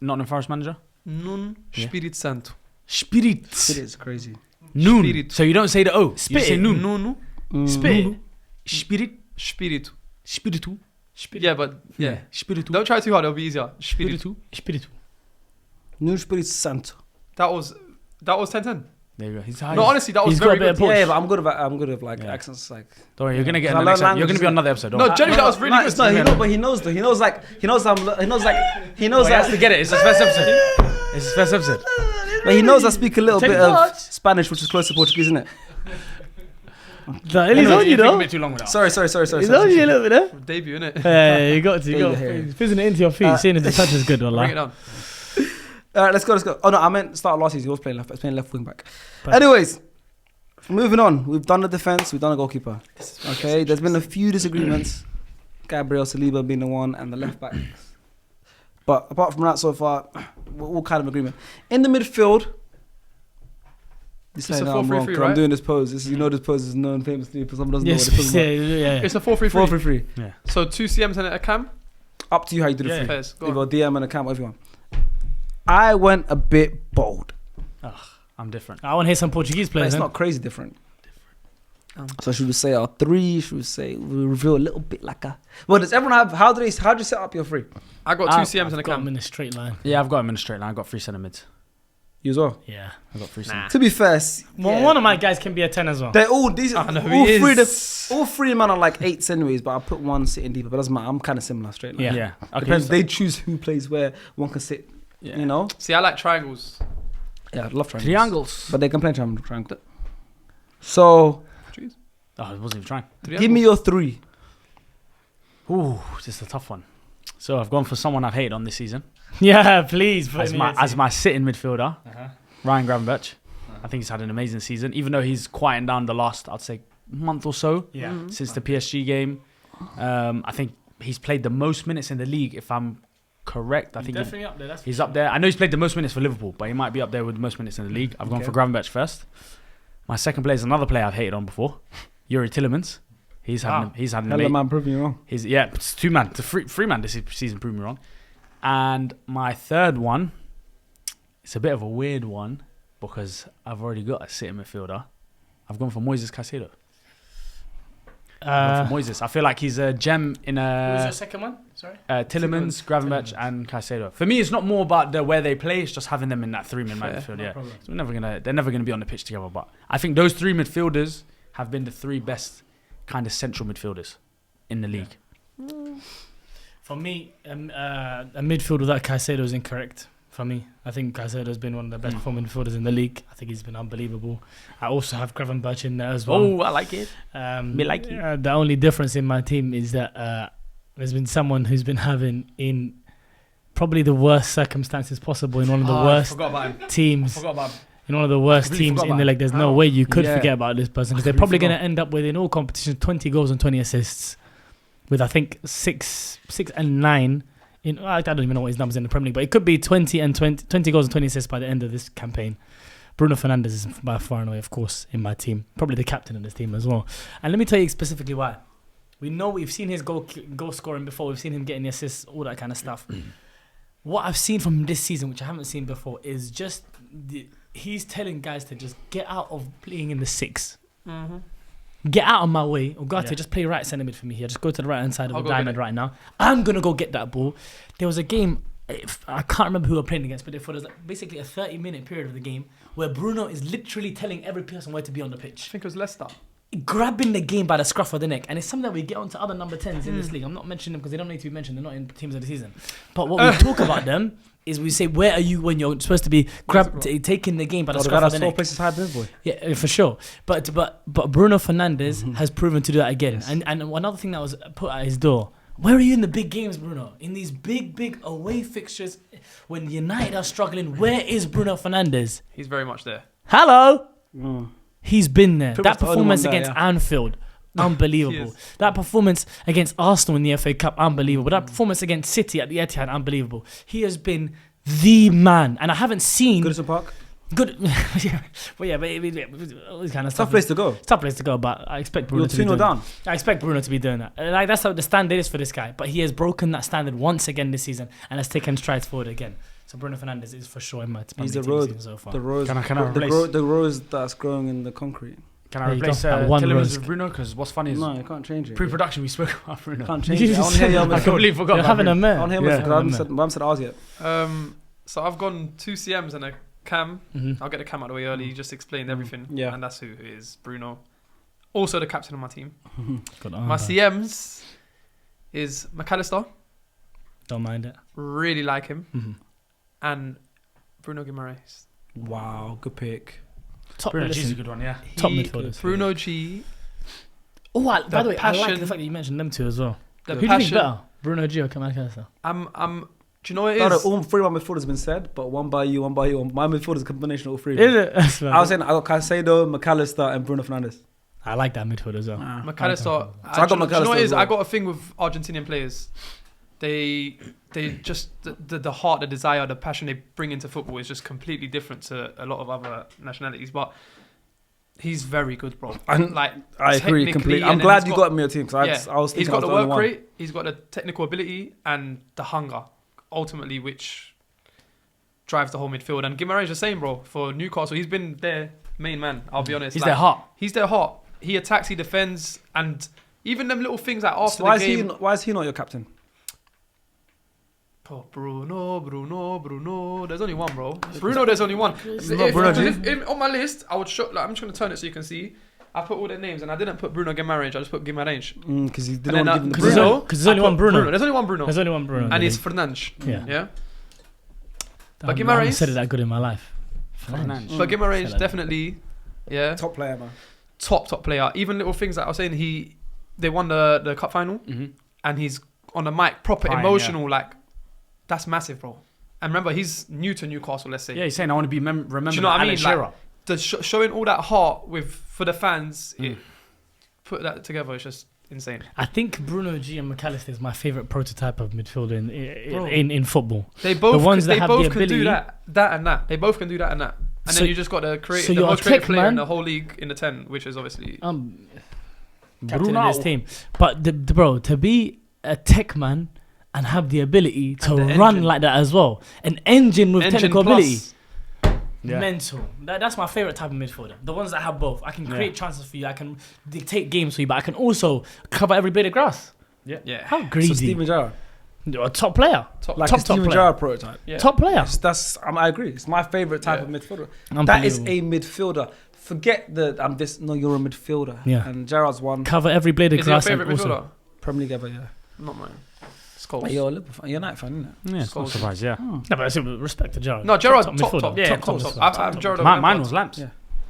Nottingham Forest manager? Nun Yeah. Spirit Santo. Spirit. It is crazy. Noon. Spirit. So you don't say the O. You just say Spirit. noon. Nunu. Spit. Spirit. Spiritu. Spiritu. Yeah, but yeah. Spiritu. Don't try too hard, it'll be easier. Spiritu. Spiritu. Spiritu. Nuno Espírito Santo. That was 10-10. There you go. He's No, honestly, that was He's got very a bit good. of push. Yeah, but I'm good with like Yeah. accents. Like, Don't worry, you're gonna get I an learn next episode. You're languages. gonna be on another episode. Don't No, worry. genuinely, that was really good. No, he knows, but he knows. He knows like he knows He has to get it. It's his first episode. It's his first episode. But he knows I speak a little Take bit touch. of Spanish, which is close to Portuguese, isn't it? He's on you, You're taking a though. bit too long with that. Sorry. He's on you a little bit there. Debut, innit? Yeah, you got to. You Yeah, got yeah, to. Fizzing it into your feet. Seeing as the touch is good, Bring it wallah. down. All right, let's go. Oh no, I meant start last season. He was playing left. I was playing left wing back. But- Anyways, moving on. We've done the defense. We've done the goalkeeper. Okay, there's been a few disagreements. Gabriel Saliba being the one, and the left back. But apart from that, so far, we're all kind of agreement. In the midfield, this It's is a I'm wrong. 4-3-3, 'Cause I'm right? doing this pose. This is, you know, this pose is known famously for someone doesn't Yes, know what this yeah, is. yeah. It's a 4-3-3. 4-3-3. Yeah. So 2 CMs and a cam. Up to you how you do the Yeah. three. Pairs. Go Either on. DM and a cam, whatever you want. I went a bit bold. I'm different. I want to hear some Portuguese But players. it's Then. not crazy different. So should we say our three? Should we say we reveal a little bit like a? Well, does everyone have? How do you set up your three? I got 2 CMs and a I've got him cam. in a straight line. Yeah, I've got him in a straight line. I got 3 center mids. You as well. Yeah. I got 3 center. To be fair, Well, one of my guys can be a 10 as well. they're all these. I know all he three. is. All three man are like 8s anyways, but I put one sitting deeper. But that's I'm kind of similar straight line. Yeah. Yeah. Okay. Depends. so- They choose who plays where. One can sit. yeah. You know. See, I like triangles. Yeah, I love triangles. Triangles. But they can play triangle. So Oh, I wasn't even trying. give me your three. Ooh, this is a tough one. So I've gone for someone I've hated on this season Yeah, please. put as me my in. as my sitting midfielder, Uh-huh. Ryan Gravenberch. I think he's had an amazing season, even though he's quieting down the last, I'd say, month or so Yeah. since the PSG game. I think he's played the most minutes in the league, if I'm correct. I think Definitely up there. That's he's up there. I know he's played the most minutes for Liverpool, but he might be up there with the most minutes in the league. I've gone for Gravenberch first. My second player is another player I've hated on before, Yuri Tillemans. He's had an Hell of amazing. man, proving you wrong. It's 2 man, it's a three man this season. Proved me wrong. And my third one, it's a bit of a weird one because I've already got a sitting midfielder. I've gone for Moises Caicedo. I've gone for Moises. I feel like he's a gem in Who was a your second one? Sorry. Tillemans, Gravenberch, and Caicedo. For me, it's not more about where they play; it's just having them in that 3-man midfield. No Yeah, problem. so they're never gonna be on the pitch together. But I think those 3 midfielders have been the 3 best kind of central midfielders in the league. For me, a midfield without Caicedo is incorrect. For me, I think Caicedo has been one of the best performing midfielders in the league. I think he's been unbelievable. I also have Gravenberch in there as well. Oh, I like it. Me like it. The only difference in my team is that there's been someone who's been having in probably the worst circumstances possible in one of the worst Forgot about him. teams. Forgot about him. In one of the worst Completely teams forgot in the about league. There's no How? way you could Yeah. forget about this person because they're Completely probably going to forgot. end up with in all competitions 20 goals and 20 assists with I think 6 and 9 in I don't even know what his numbers in the Premier League, but it could be 20 goals and 20 assists by the end of this campaign. Bruno Fernandes is by far and away, of course, in my team. Probably the captain of this team as well. And let me tell you specifically why. We know we've seen his goal scoring before. We've seen him getting the assists, all that kind of stuff. What I've seen from him this season, which I haven't seen before, is just he's telling guys to just get out of playing in the 6. Mm-hmm. Get out of my way. Ugarte, just play right centre mid for me here. Just go to the right hand side of I'll the go diamond get it. right now. I'm going to go get that ball. There was a game, I can't remember who we were playing against, but there was basically a 30-minute period of the game where Bruno is literally telling every person where to be on the I pitch. think it was Leicester. Grabbing the game by the scruff of the neck. And it's something that we get onto other number 10s in this league. I'm not mentioning them because they don't need to be mentioned. They're not in teams of the season. But what we talk about them is we say, where are you when you're supposed to be taking the game by the scruff of the neck? Places hide this boy. Yeah, for sure. But Bruno Fernandes has proven to do that again. Yes. And another thing that was put at his door. Where are you in the big games, Bruno? In these big away fixtures, when United are struggling, where is Bruno Fernandes? He's very much there. Hello. He's been there. Pretty That much the only performance one there, against yeah. Anfield, unbelievable. That performance against Arsenal in the FA Cup, unbelievable. That performance against City at the Etihad, unbelievable. He has been the man, and I haven't seen Goodison Park. good. But all this kind of stuff. Tough place to go. Tough place to go, but I expect Bruno You're to be 2-0 doing down. I expect Bruno to be doing that. Like that's how the standard is for this guy. But he has broken that standard once again this season and has taken strides forward again. So Bruno Fernandes is for sure in my team. He's the this road. season so far. The rose. Can I replace? The rose that's growing in the concrete. Can I There you replace go. That one Tillemans rose. with Bruno? Because what's funny is No, you can't change it. pre-production we spoke about Bruno. Can't change it. I want to hear your I midfield. completely forgot You're about having Bruno. a mare. I want to hear Yeah, midfield because I haven't said ours yet. So I've gone 2 CMs and a Cam. Mhm. I'll get the Cam out of the way early. You just explained everything. Yeah. And that's who it is. Bruno. Also the captain of my team. Good My CMs is McAllister. Don't mind it. Really like him. Mhm. And Bruno Guimaraes. Wow, good pick. Top Bruno G's a listen, good one, yeah. top He- midfielders. Bruno G. Oh, by the way, I like passion- the fact that you mentioned them two as well. The Who do you think passion. better, Bruno G or McAllister? I'm. Do you know what it No, is? all three of my midfielders have been said, but one by you. My midfield is a combination of all three. Is it? That's I was saying I got Caicedo, McAllister, and Bruno Fernandes. I like that midfield as well. McAllister. So I got do you know McAllister what it as is? well. I got a thing with Argentinian players. They just the heart, the desire, the passion they bring into football is just completely different to a lot of other nationalities. But he's very good, bro. And Like I agree technically, completely. and I'm then glad he's you got him in your team because Yeah, I was he's thinking got I the was only work one. rate, he's got the technical ability, and the hunger, ultimately, which drives the whole midfield. And Guimaraes the same, bro. For Newcastle, he's been their main man. I'll be honest. He's Like, their heart. He's their heart. He attacks, he defends, and even them little things like after So why the is game. why is he not your captain? Oh, Bruno. There's only one, bro. Bruno, there's only one. On my list, I would show. Like, I'm just gonna turn it so you can see. I put all their names, and I didn't put Bruno Guimaraes. I just put Guimaraes. Because he And didn't then, want to give him the Because Bruno. there's only one Bruno. There's only one Bruno. There's only one Bruno. And it's Fernandes. Yeah. Yeah. But I haven't Guimaraes- said it that good in my life. Fernandes. But Guimaraes Fella. definitely, yeah, Top player, man. top player. Even little things like I was saying, they won the cup final, and he's on the mic, proper Crying, emotional, like that's massive, bro. And remember, he's new to Newcastle. Let's say, Yeah, he's saying I want to be remembered. Do you know what I mean? Alan Shearer. Like, showing all that heart for the fans, put that together is just insane. I think Bruno G and McAllister is my favorite prototype of midfielder Bro. in football. They both, ones that they have both the can do ability- that and that. They both can do that and that. And So- then you just got to create so the you're most a creative tech player in man? the whole league in the 10, which is obviously Captain Bruno. of this team. But bro, to be a tech man and have the ability to And the run engine. like that as well, an engine with engine technical plus. ability. Yeah. Mental. That's my favorite type of midfielder. The ones that have both. I can create chances for you. I can dictate games for you, but I can also cover every blade of grass. Yeah. How So greedy! Steven Gerrard, A top player. like top a Steven player. Gerrard prototype. Yeah. Top player. I agree. It's my favorite type Yeah. of midfielder. That is Unbelievable. a midfielder. Forget the I'm this. No, you're a midfielder. Yeah. And Gerrard's one Cover every blade of Is he your grass. And favourite midfielder? also, Premier League ever. Yeah. Not mine. Scholes. You're a Liverpool fan. You're a United fan, isn't it? Yeah, it's not Scholes. surprised, yeah. no, but I said with respect to Gerrard. No, Gerrard, Top top. midfielder. Yeah, Top top. I'm Gerrard over Mine Lampard. was Lamps. Yeah.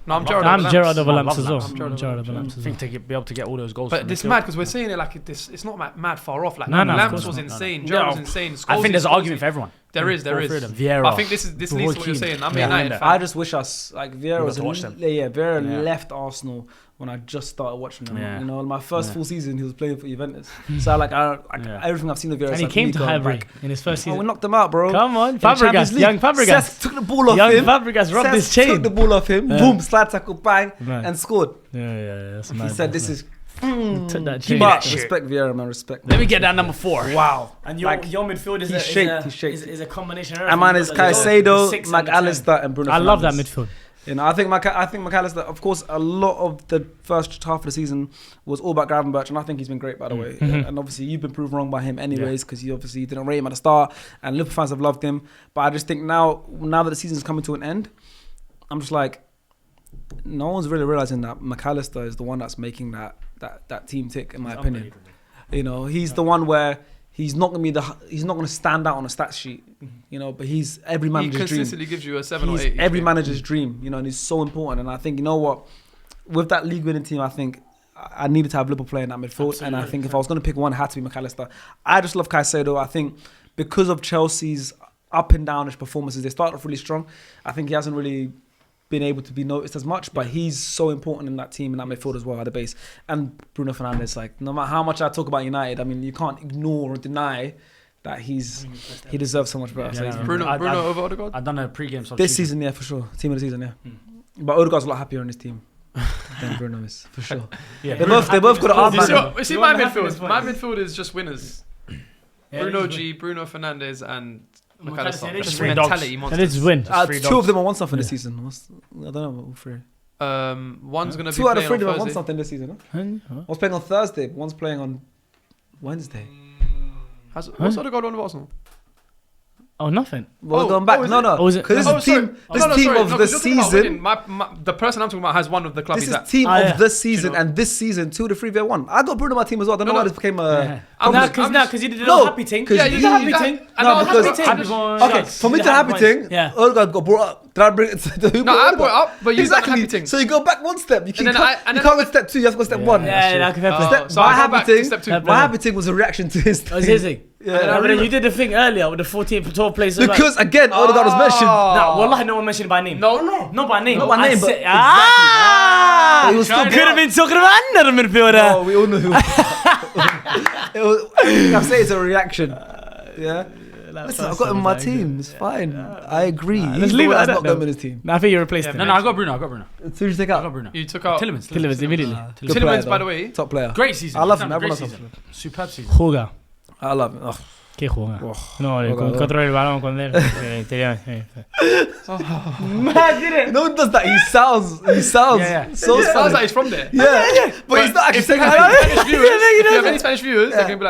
No, I'm Gerrard I'm over Gerrard Lamps. over I Lamps love as well. Lamps. I'm Gerrard over Lamps I as think well. to be able to get all those goals. But from this midfield. mad because we're saying it like it's not mad far off. Like No, no, of Lamps course was not. insane. No, Gerrard no. was insane. I think there's an Scholes- argument for everyone. There is. All three of them. Vieira. I think this leads to what you're Keane. saying. I'm a Yeah, United I fan. I just wish us like Vieira We was got to watch them. Vieira Yeah. left Arsenal when I just started watching them. Yeah. You know, my first Yeah. full season he was playing for Juventus. So everything I've seen of Vieira. And is he like came me to going Highbury back. in his first Oh, we season. knocked them out, bro. Come on, In the Champions Fabregas, League. young Fabregas. Seth took the ball off Young him. Fabregas rubbed his Seth chain. took the ball off him. Yeah. Boom, slide tackle, bang, Right. and scored. Yeah. That's He mad, said, that's "This mad. is." Took that chain. But respect Vieira, man. Respect. Let me get that number 4. Wow. And Like, your midfield is he's shaped. is a combination. Of and mine is everything. Caicedo, The 6 and the 10. McAllister, and Bruno. I love that Fernandes. midfield. You know, I think McAllister, of course, a lot of the first half of the season was all about Gravenberch, and I think he's been great, by the way. Mhm. And obviously, you've been proven wrong by him anyways, because you obviously didn't rate him at the start, and Liverpool fans have loved him. But I just think now that the season's coming to an end, I'm just like, no one's really realizing that McAllister is the one that's making that team tick, in my opinion. You know, he's the one where he's not gonna stand out on a stat sheet, you know, but he's every He manager's dream. consistently gives you a 7 or He's 8. every manager's dream, you know, and he's so important. And I think, you know what, with that league winning team, I think I needed to have Liverpool playing that midfield. And I think if I was going to pick one, it had to be McAllister. I just love Caicedo. I think because of Chelsea's up and downish performances, they started off really strong. I think he hasn't really been able to be noticed as much, but he's so important in that team and that midfield as well at the base. And Bruno Fernandes, like, no matter how much I talk about United, I mean, you can't ignore or deny that he deserves so much better. Yeah, So he's no, Bruno I- over Odegaard. I've done a pre-game this season, yeah, for sure. Team of the season, yeah. But Odegaard's a lot happier in his team than Bruno is, for sure. Yeah, They both got an arm You see, man. you see You my want the happiness midfield. My points. midfield is just winners. Bruno G, Bruno Fernandes, and McAllister. They Just just win. mentality And monsters. it's win. Two of them have won something this season. I don't know about all three. One's gonna be Two out of playing three on of them have won Thursday. something this season. Huh? Huh? One's playing on Thursday, but one's playing on Wednesday. What's Odegaard on with Arsenal? Oh, nothing. We're Oh, going back. oh, is No, it? no. Oh, is it? Because Oh, this is team. sorry. This No, team sorry. of No, the 'cause you're talking about winning. season. The person I'm talking about has one of the clubs This he's is at. team Ah, of yeah. the season, Do you know- and this season 2 to 3 v 1. I got Bruno in my team as well. I don't know No, why no. this became Yeah. a. Because you did a No, little happy thing. 'cause Yeah, you you did a happy did- thing. No, No, because- happy thing. Okay, for me to happy thing, Yeah. Odegaard got brought up. Did I bring it to the who No, brought I Odegaard? brought it up, but you done a Exactly. happy thing. So you go back one step. You And then can't, and you then can't go step 2. You have to go step 1. Yeah, okay, fair play. Step, So my I go happy back to thing. step 2. Yeah, My happy thing was a reaction to his. Oh, it's his thing. Yeah. But then you did the thing earlier with the 14th for 12 place. Because again, Odegaard was mentioned. No, wallahi, no one mentioned by name. No. Not by name. Not by name, but said- exactly. Ah! It was still Could have been talking about another midfielder. Oh, we all know who. It was, I'm saying it's a reaction. Yeah. Listen, I've got him in my team. It's fine. I agree. let's He's the leave it one at that's that, not got him though. in his team. No, I think you replaced him. No, I got Bruno. Who did you take I out? got Bruno. You took out Tillemans immediately. Good player, Tillemans, by though. the way. Top player. Great season. I love him. Great Everyone loves season. him. Superb season. Juega. I love him. Oh. ¿Qué juega? Oh. No, Juega. controla el balón con él. No one does that. He sounds Yeah. so It sounds Spanish. like he's from there. Yeah. But he's not actually If you saying have anything. any Spanish viewers, if you have any Spanish viewers, they can be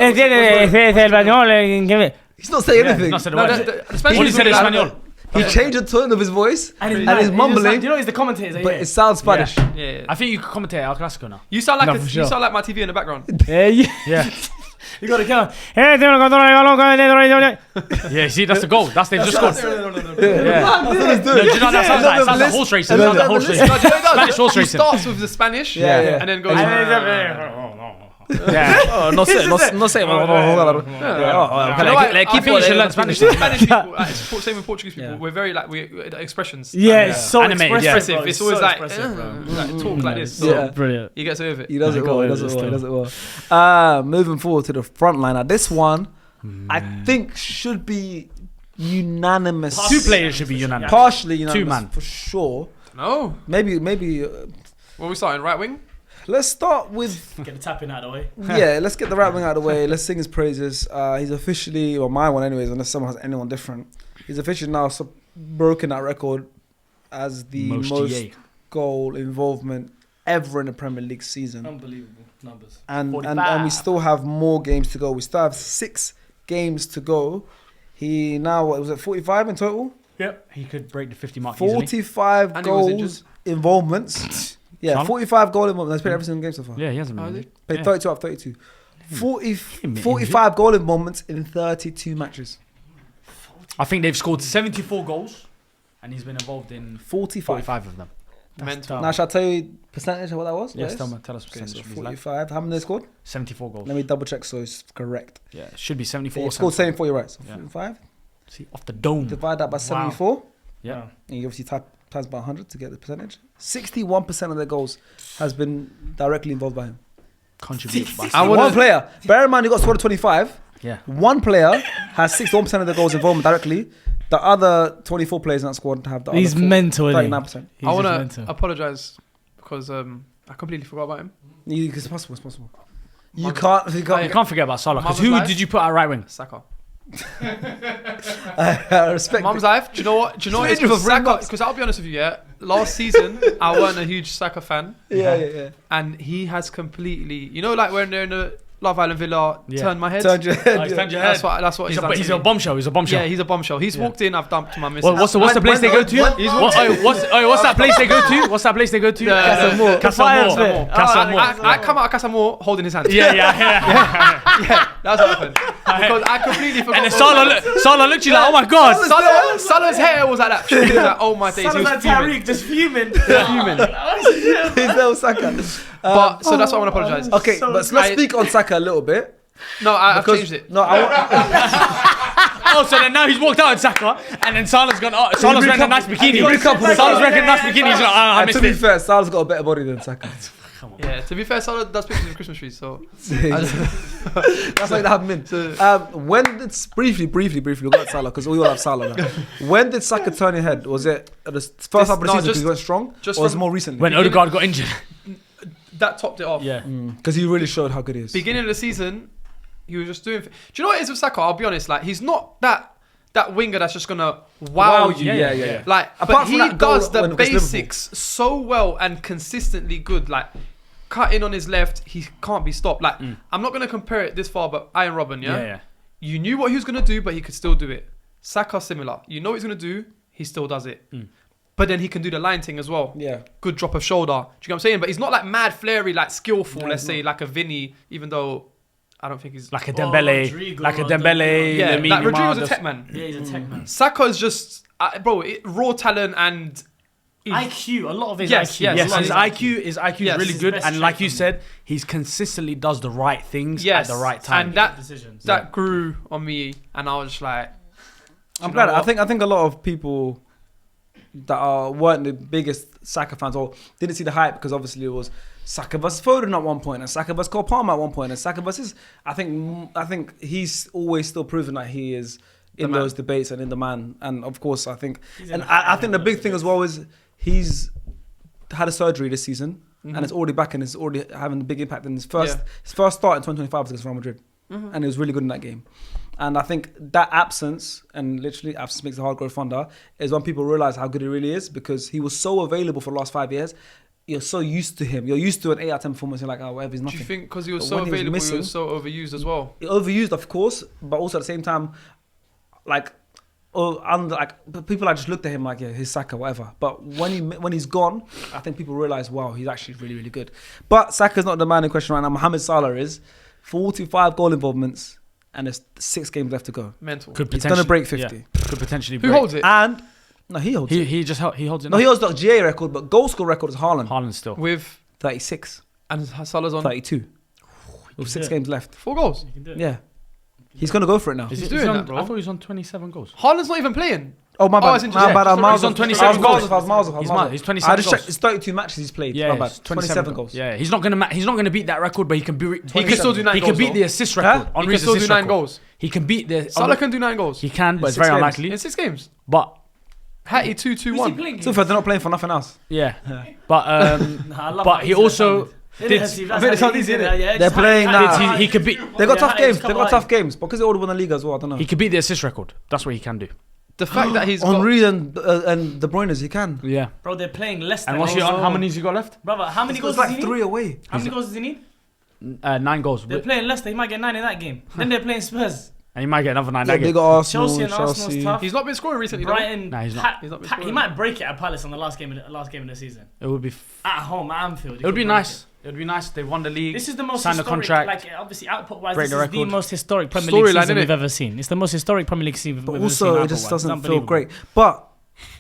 like, He's not saying anything. Not said a no, word. the Spanish What he viewers said in will be like, Espanol. He changed the tone of his voice and he's mad. mumbling, You know, he's the commentator. but it sounds Spanish. Yeah. I think you could commentate El Clasico now. You sound like No, for sure. you sound like my TV in the background. Yeah. Yeah. You got to count. Yeah, Yeah, see, that's the goal. They've just scored. Yeah. Yeah. That's what he's No, doing. do you know what that sounds like? It sounds like Listen- horse racing. No, It sounds like no, horse listen. racing. No, do you know what he does? Spanish horse He racing. starts with the Spanish Yeah. and then goes. Oh, no sé. I think you should learn Spanish. Spanish people, same with Portuguese people, we're very like the expressions. Yeah, it's so Animated, yeah. expressive. It's always like, bro. talk like this. So Yeah. Brilliant. he gets away with it. He does it Yeah, well. He go does it with well. it He does it well. Moving forward to the front line. Now, this one, I think, should be unanimous. Two players should be unanimous. Partially unanimous. man. For sure. No. Maybe. What are we starting? Right wing? Let's start with. Get the tapping out of the way. Yeah, let's get the right wing out of the way. Let's sing his praises. He's officially, or my one anyways, unless someone has anyone different. He's officially now broken that record as the most GA. goal involvement ever in the Premier League season. Unbelievable numbers. And we 45. still have more games to go. We still have 6 games to go. He now, what was it, 45 in total? Yep. He could break the 50 mark easily. 45 And he was goals involvements. Yeah, Son? 45 goal involvements. He's played every single game so far. Yeah, he hasn't Oh, been. is he? Played Yeah. 32 out of 32. Him 45 goal involvements in 32 matches. I think they've scored 74 goals, and he's been involved in 45. 45 of them. Mental. Now, shall I tell you percentage of what that was? Yes, Yes. tell us Okay, percentage. so please, lad. 45. How many they scored? 74 goals. Let me double check so it's correct. Yeah, it should be 74. They scored 74, you're right. So Yeah. 45. See, off the dome. Divide that by 74. Yeah. And you obviously times by 100 to get the percentage. 61% of their goals has been directly involved by him. Contributed by. One player. Bear in mind, he got scored 25. Yeah. One player has 61% of the goals involvement directly. The other 24 players in that squad have the He's other mental, isn't he? 39%. He's I just want to mental. apologize because I completely forgot about him. It's possible. It's possible. You Mum's- can't. You You can't. can't forget about Salah, because Mum's who life. did you put at right wing? Saka. I respect. Mum's life. Do you know what? Do you know what? It's Stranger for Saka. Brentbox. Because I'll be honest with you, yeah. Last season, I weren't a huge Saka fan, Yeah. and he has completely. You know, like when they're in the Love Island villa, Yeah. turned my head. Turned your head. he's turned your That's head. what he's done. He's to a me. bombshell. He's a bombshell. Yeah, he's a bombshell. He's walked in. I've dumped my missus. What's the place they go to? What's that place they go to? What's that place they go to? Casamore. Casamore. Casamore. I come out of Casamore holding his hand. Yeah. Yeah, that's what happened. Because I completely forgot. And then Salah looked at you like, oh my god. Salah's hair was like that. He was like, oh my days. He was fuming. just fuming. Fuming. He's no Saka. But so that's why I want to apologise. Okay, but let's speak on Saka a little bit. No, I've Because- changed it. No, Oh, so then now he's walked out in Saka, and then Salah's gone. Oh, Salah's wearing a nice bikini. recoupled. Salah's wearing a nice bikini. He's like, I and missed to be it. fair, Salah's got a better body than Saka. Yeah, to be fair, Salah does pictures of Christmas trees, so That's like they have him in. When did briefly we'll go to Salah because we all have Salah now. When did Saka turn your head? Was it at the first half of the no, season because just- he went strong, just or was it from- more recently? When Odegaard got injured. that topped it off. Yeah. Because he really showed how good he is. Beginning of the season, he was just doing. Do you know what it is with Saka? I'll be honest. Like he's not that winger that's just gonna wow you. Yeah. Like, Apart but from he that goal does the when- against basics so well and consistently good. Like cutting on his left, he can't be stopped. Like I'm not gonna compare it this far, but Iron Robin, yeah? Yeah. You knew what he was gonna do, but he could still do it. Saka similar. You know what he's gonna do. He still does it. But then he can do the line thing as well. Yeah. Good drop of shoulder. Do you know what I'm saying? But he's not like mad flary, like skillful. No, let's he's say like a Vinny, even though I don't think he's Like a Dembele. Rodrigo, Like a Dembele. yeah. Lamine Like Rodrigo's Yamal, a tech man. Yeah, he's a tech man. Saka is just raw talent and IQ, a lot of his Yes, IQ. yes, Yes, a lot his of IQ is Yes. really His good, best and like you strike said, he's consistently does the right things Yes, at the right time. and that decisions. that grew on me, and I was just like, I'm you glad. know I what? think a lot of people that weren't the biggest Saka fans or didn't see the hype because obviously it was Saka versus Foden at one point and Saka versus Cole Palmer at one point and Saka versus. I think he's always still proven that he is in man. those debates and in the man. And of course, I think, He's and in I the think the big thing as well is he's had a surgery this season and it's already back and it's already having a big impact. In his first start in 2025 was against Real Madrid, and he was really good in that game. And I think that absence, and literally absence makes the heart grow fonder, is when people realize how good he really is because he was so available for the last 5 years. You're so used to him. You're used to an 8 out of 10 performance. You're like, oh, whatever, he's do nothing. you think because he was But so when he was available, he missing- was so overused as well? Overused, of course, but also at the same time, like, people just looked at him like, yeah, he's Saka, whatever. But when he's gone, I think people realize, wow, he's actually really, really good. But Saka's not the man in question right now. Mohamed Salah is 45 goal involvements, and there's 6 games left to go. Mental. Could He's gonna break yeah, 50. could potentially Who break. holds it? And no, he holds it. He holds it. No, he holds the GA record, but goal score record is Haaland, Haaland still. With 36, and Salah's on 32, with 6 it. games left. 4 goals. You can do it. Yeah, he's gonna go for it now. Is He's he doing on, that, bro. I thought he was on 27 goals. Haaland's not even playing. Oh my bad, it's my interesting. bad. I was He's miles on off. 27 I was goals. miles off. He's 27 27 I just goals. checked. It's 32 matches he's played. Yeah, my bad. it's 27 goals. Yeah, he's not gonna beat that record, but he can be. He can still do 9 He goals. can beat though. the assist record. Huh? He can still do 9 goals. He can beat the. Salah can do 9 goals He can, but In it's 6 very games. unlikely. in 6 games. But Hattie 2-2-1. So they're not playing for nothing else. yeah, but Nah, I love but how he easy also that did. sounded. I mean, it's not easy, innit? Yeah, They're just playing how- now. how- He could beat. They got Yeah, tough how games. it's They come got alive. tough games because they already won the league as well. I don't know. He could beat the assist record. That's what he can do. The fact that he's got Henry and De Bruyne's, he can. Yeah. Bro, they're playing Leicester. And what's he on? How many has he got left? Brother, how many It's goals like does he 3 need? away. How many goals does he need? 9 goals. They're playing Leicester. He might get 9 in that game. Then they're playing Spurs. And he might get another 9 Yeah, that they game. got Arsenal, Chelsea and Arsenal's Chelsea. tough. he's not been scoring recently. though. Brighton. Nah, he's not. He's not been He scoring. might break it at Palace on the last game of the season. It would be. At home, at Anfield. It would be nice. It would be nice. They won the league. This is the most Signed a historic, contract. like obviously output-wise, break this the is the record. most historic Premier Storyline, League season innit? we've ever seen. It's the most historic Premier League season But we've ever seen. also, it just output-wise. doesn't It's feel unbelievable. great. But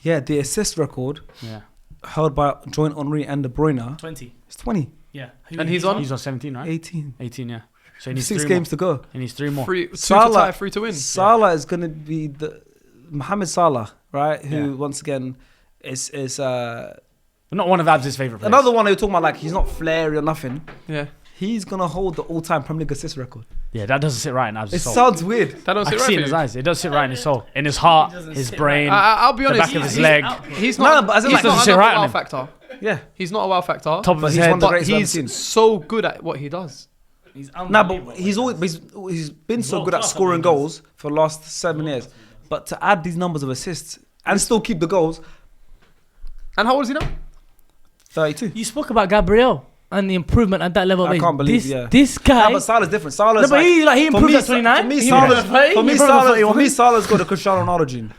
yeah, the assist record Yeah. held by joint Henry and De Bruyne 20. is 20, Yeah. And he's on? He's on 17, right? 18. 18, yeah. So he needs 6 3 games to go. He needs 3 more. 2 to Salah- tie, 3 to win. Salah is going to be the Mohamed Salah, right? Who Yeah. once again is Not one of Abs' favourite players. another one. They were talking about like he's not flary or nothing. Yeah. He's gonna hold the all-time Premier League assist record. Yeah, that doesn't sit right in Abs' It soul. sounds weird. That don't I sit can right see it for in his you. eyes. It does sit right in his soul. In his heart, It doesn't his sit brain. I'll be The honest. back of his he's- leg. He's No, not. but as in he's like- not doesn't sit another right in wow him. factor. Yeah. He's not a wow factor. Top of But his he's head. one of the But greatest we've ever he's seen. so good at what he does. He's Nah, unbelievable. but he's been so World good at class scoring at what he goals for the last 7 years. But to add these numbers of assists and still keep the goals, And how old is he now? 32. You spoke about Gabriel and the improvement at that level. I can't believe, yeah. This guy. Nah, but Salah's different. Salah's No, but he for improved me, at 29. For me, He Salah's improved at 30. for me, He improved at 31. Salah's got the Cristiano Ronaldo gene.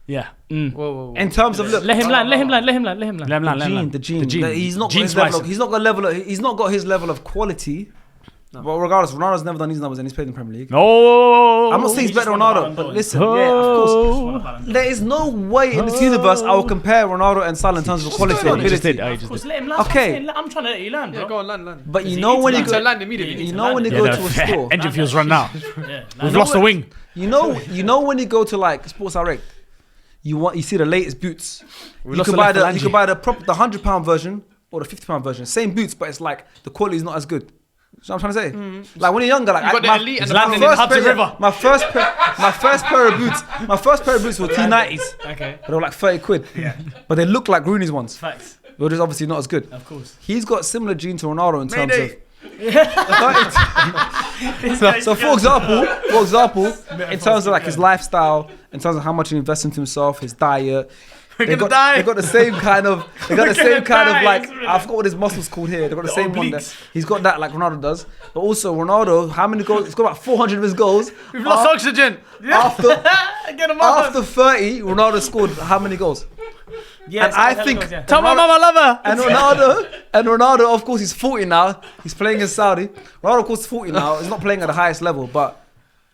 Yeah. Mm. Whoa. In terms of look, Let him land. Let him land. Let him land. Let him land. Let him land, let him land. the gene. The He's not got Gene his level. spice. He's not got his level of quality. No. But regardless, Ronaldo's never done these numbers and he's played in the Premier League. No. I'm not saying he's He better than just won the Ronaldo, Ballon but d'Or. listen, yeah, of course. Oh. There is no way in this universe I will compare Ronaldo and Salah in terms of quality going on? and He just did. ability. Oh, he Of just course, did. let him land. Okay. I'm trying to let you land, Yeah, bro. go on, land. But Does you he know need when to you Need go, to land immediately. you know when you Yeah, go the to a store, engine fuel's run out. Yeah, We've lost the wing. you know when you go to like Sports Direct, you see the latest boots. You lost can the buy left the phalange. you can buy the £100 version or the £50 version. Same boots, but it's like the quality is not as good. You know what I'm trying to say? Like when you're younger, like You got the my, elite and He's the landing pro. in Hudson River. my first pair of boots were T90s. Okay. They were like 30 quid. Yeah. But they look like Rooney's ones. Facts. They were just obviously not as good. Of course. He's got similar gene to Ronaldo in terms Mayday. of. So for example, in terms of like his lifestyle, in terms of how much he invests into himself, his diet, We're They gonna got, die. they got the same kind of. They got the We're same gonna kind die, of like. it's really- I forgot what his muscles called here. They got the same one. That, obliques. he's got that like Ronaldo does. But also Ronaldo, how many goals? He's got about 400 of his goals. We've lost oxygen. After Get him up. after 30, Ronaldo scored how many goals? Yeah, and I think- Tell my mama love her. And Ronaldo, of course, he's 40 now. He's playing in Saudi. Ronaldo, of course, is 40 now. He's not playing at the highest level, but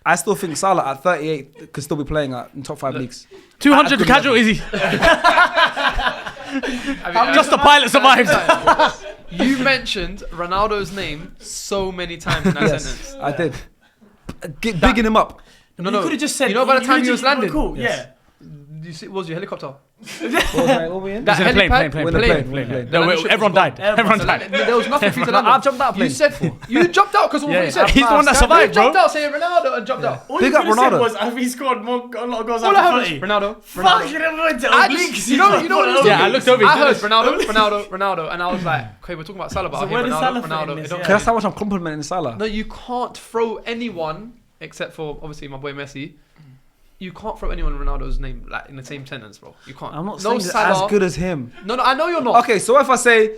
I still think Salah at 38 could still be playing in top 5 leagues. 200 Good casualties. Just the pilot survived. You mentioned Ronaldo's name so many times in that Yes, sentence. I did. Bigging him up. No, You could have just said. You know, by the time he was literally- landing, Cool. Yes. you see, what was your helicopter? What were we in? That He's in a plane, helipad? plane. We're in a plane. No, everyone died. Everyone So died. there was nothing for you to land on. I've jumped out of You plane. said you jumped out because of what you said. He's the one that You survived, jumped bro. out saying Ronaldo and jumped out. All Big you up could have said Ronaldo. was, have he scored a lot of goals All I after heard was 30? Ronaldo. Fucking everyone to I obliques. just, you know what it was Yeah, I doing? looked over. I heard Ronaldo, and I was like, okay, we're talking about Salah, but So okay, where does Salah Ronaldo, fit in Ronaldo. this? It don't Yeah. care. That's how much I'm complimenting Salah. No, you can't throw anyone except for obviously my boy Messi. You can't throw anyone Ronaldo's name like in the same sentence, bro. You can't. I'm not no saying he's Salah. as good as him. No, I know you're not. Okay, so if I say,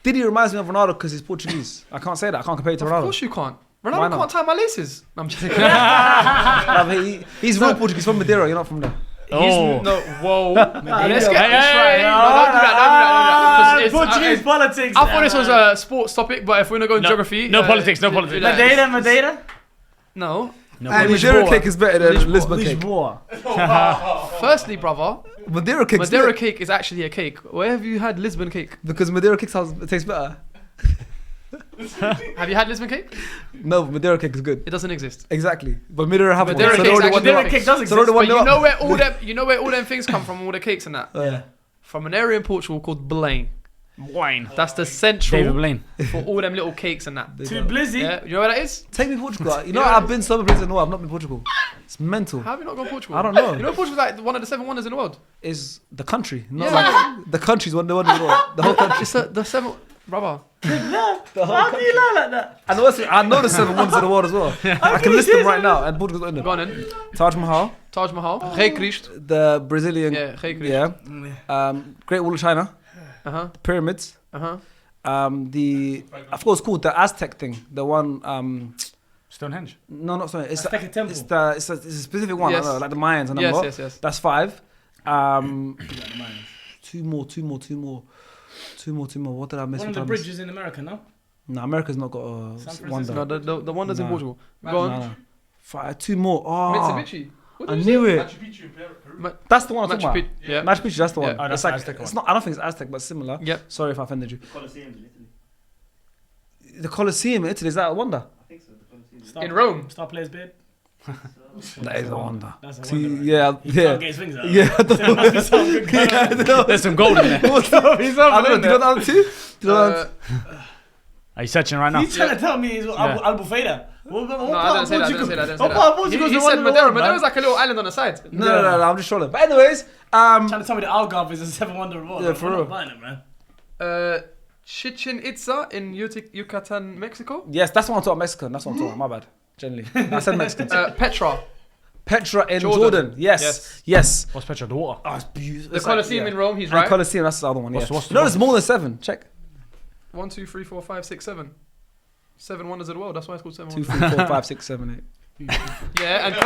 Diddy reminds me of Ronaldo because he's Portuguese, I can't say that. I can't compare it to Of Ronaldo. course you can't. Why Ronaldo not? can't tie my laces. No, I'm just kidding. He's real Portuguese from Madeira. You're not from there. Oh. No, whoa. Hey, Let's get hey, this hey, right. hey, No, don't do that. Don't do that. 'Cause it's- Portuguese politics. I thought this was a sports topic, but if we're gonna go in geography, No politics, no politics. Madeira. No. And Madeira cake is better than Lisbon cake. Firstly, brother, Madeira cake. Madeira cake is actually a cake. Where have you had Lisbon cake? Because Madeira cake tastes better. Have you had Lisbon cake? No, Madeira cake is good. It doesn't exist. Exactly. But Madeira have one. Madeira So cake they is already actually won Madeira the- cake does so exist. they already won But the you know up. where all them things come from, all the cakes and that. Yeah. From an area in Portugal called Belém. Wine. That's the David central Blaine. for all them little cakes and that. Too blizzy. Yeah, you know where that is? Take me to Portugal. You know, Yeah. I've been so many places in the world. I've not been to Portugal. It's mental. How have you not gone to Portugal? I don't know. You know Portugal's like one of the 7 wonders in the world. Is the country, not Yeah. like the country's one of the world. The whole country. It's the 7, brother. How do you lie like that? And also, I know the 7 wonders of the world as well. I can list them right now. And Portugal's not in Go them. on then. Taj Mahal, Taj Mahal. Rei Cristo. the Brazilian, Yeah, Rei Cristo. yeah. Great Wall of China, Uh-huh. the pyramids, Uh-huh. the of course called the Aztec thing, the one. Stonehenge. No, not so. It's Aztec the, temple. it's a specific one. I Yes. don't know, like the Mayans and Yes, that. yes, yes. That's 5. Two more. What did I miss? One of the bridges in America, no? No, America's not got a San wonder. No, the wonders in No. Portugal. No, Go on. no. 5, 2 more. Oh, Mitsubishi. What I did you knew say? it. That's the one I'm Machu talking about. Picchu. Yeah. Machu Picchu, that's the one. Yeah. Oh, that's it's like, the Aztec it's one. not. I don't think it's Aztec, but similar. Yep. Sorry if I offended you. Colosseum in Italy. The Colosseum in Italy, is that a wonder? I think so. The Colosseum. In Rome. Star player's beard. That is a wonder. That's a See, wonder. yeah, He can't yeah. get his fingers out. Yeah, There must be some good yeah, I colour. know. There's some gold in there. I don't know. Do you know the other two? Do you know the other Are you searching right now? He's trying to tell me he's Yeah. Albufeira. No, I didn't say that. I didn't say that. I didn't say What part of that. Portugal's He the said one in the Madeira. world, man? Madeira's like a little island on the side. No, I'm just trolling. But anyways, Trying to tell me the Algarve is a 7 wonder of the world. Yeah, I'm for not real. buying it, man. Chichen Itza in Yucatan, Mexico. yes, that's what I'm talking about. Mexican. That's what I'm talking about. My bad. Generally, I said Mexican. Petra. Petra in Jordan. Jordan. Yes. What's Petra? The water. Oh, it's beautiful. The It's like- Colosseum yeah. in Rome. He's And right. Colosseum, that's the other one. What's- Yeah. what's the You know, one? there's more than 7. Check. 1, 2, 3, 4, 5, 6, 7. 7 wonders of the world. That's why it's called 7 2, wonders. 3, 4, 5, 6, 7, 8. Yeah, and and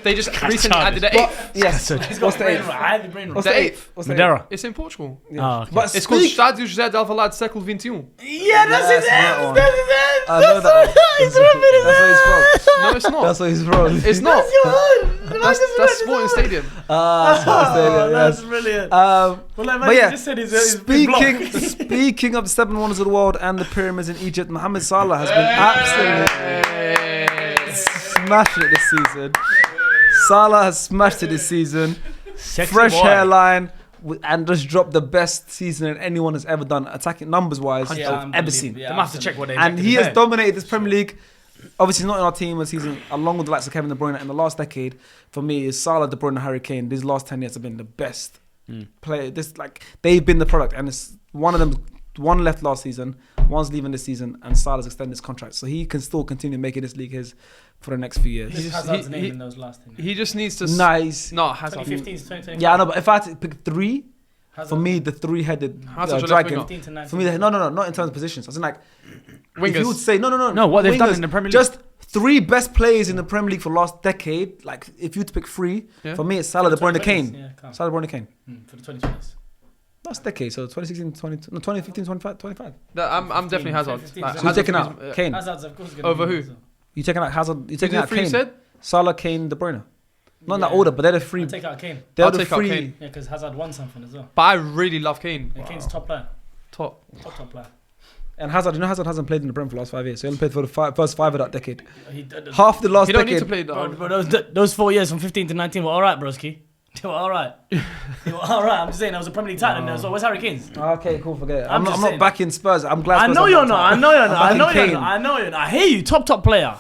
they just recently childish. added the 8th. Yes. He's got What's the brain 8th? rot. I had the brain rot. What's The the 8th. 8th? What's the Madeira. It's in Portugal. Yeah. Oh, okay. But It's called speak- Estádio José de Alvalade século XXI. Yeah, that's Yes, his that ass. one. That's his ass. I know that one. He's ripping his That's what he's from. No, it's not. That's what he's from. It's not. That's your hood. That's Sporting Stadium. Stadium, That's yes. brilliant. Um, Well, like, but yeah, just said his block. speaking of the 7 wonders of the world and the pyramids in Egypt, Mohamed Salah has been absolutely smashing it this season. Salah has smashed it this season. Sexy Fresh boy. hairline and just dropped the best season that anyone has ever done, attacking numbers wise, I've ever seen. They might have to check what they And injected he in has there. dominated this Premier League. Obviously, not in our team this season, along with the likes of Kevin De Bruyne in the last decade. For me, is Salah, De Bruyne, and Harry Kane. These last 10 years have been the best player. This they've been the product, and it's one of them. One left last season. One's leaving this season, and Salah's extended his contract, so he can still continue making this league his for the next few years. Just Hazard's name in those last things. He just needs to. Nice. No, Hazard. 2015 to 2020. Yeah, I know, but if I had to pick three, Hazard. for me, the three-headed Hazard's your left dragon. winger. 15 to 19. For me, no, not in terms of positions. I was like, Wingers. if you would say no, No, what they've done wingers, in the Premier League. Just three best players in the Premier League for last decade. Like, if you had to pick three, Yeah. for me, it's Salah, De Bruyne, 2020s, Kane. Yeah, calm. Salah, De Bruyne, Kane. For the 2020s. Last decade, so 2016, 2015, 25. I'm definitely Hazard. 15, Like, So you're Hazard taking is- out Kane. Hazard's of course gonna Over be who? as well. You taking out Hazard? You Who's taking the out three you Kane? said? Salah, Kane, De Bruyne. Not in that Yeah. order, but they're the three. I'll take out Kane. They're I'll the take out three. Kane. Yeah, because Hazard won something as well. But I really love Kane. Yeah, Kane's top player. Top. Top player. And Hazard, you know, Hazard hasn't played in the Prem for the last 5 years. So he only played for the first 5 of that decade. He did. Half the last He don't decade. need to play Bro, that. those 4 years from 15 to 19 were all right, broski. They were all right. They were all right. I'm just saying, I was a Premier League title. So where's Harry Kane's? Okay, cool, forget it. I'm I'm just not saying. backing Spurs. I'm glad I Spurs know are you're top. not. I know you're not. I I'm know backing you're Kane. not. I know you're not. I hear you. Top player.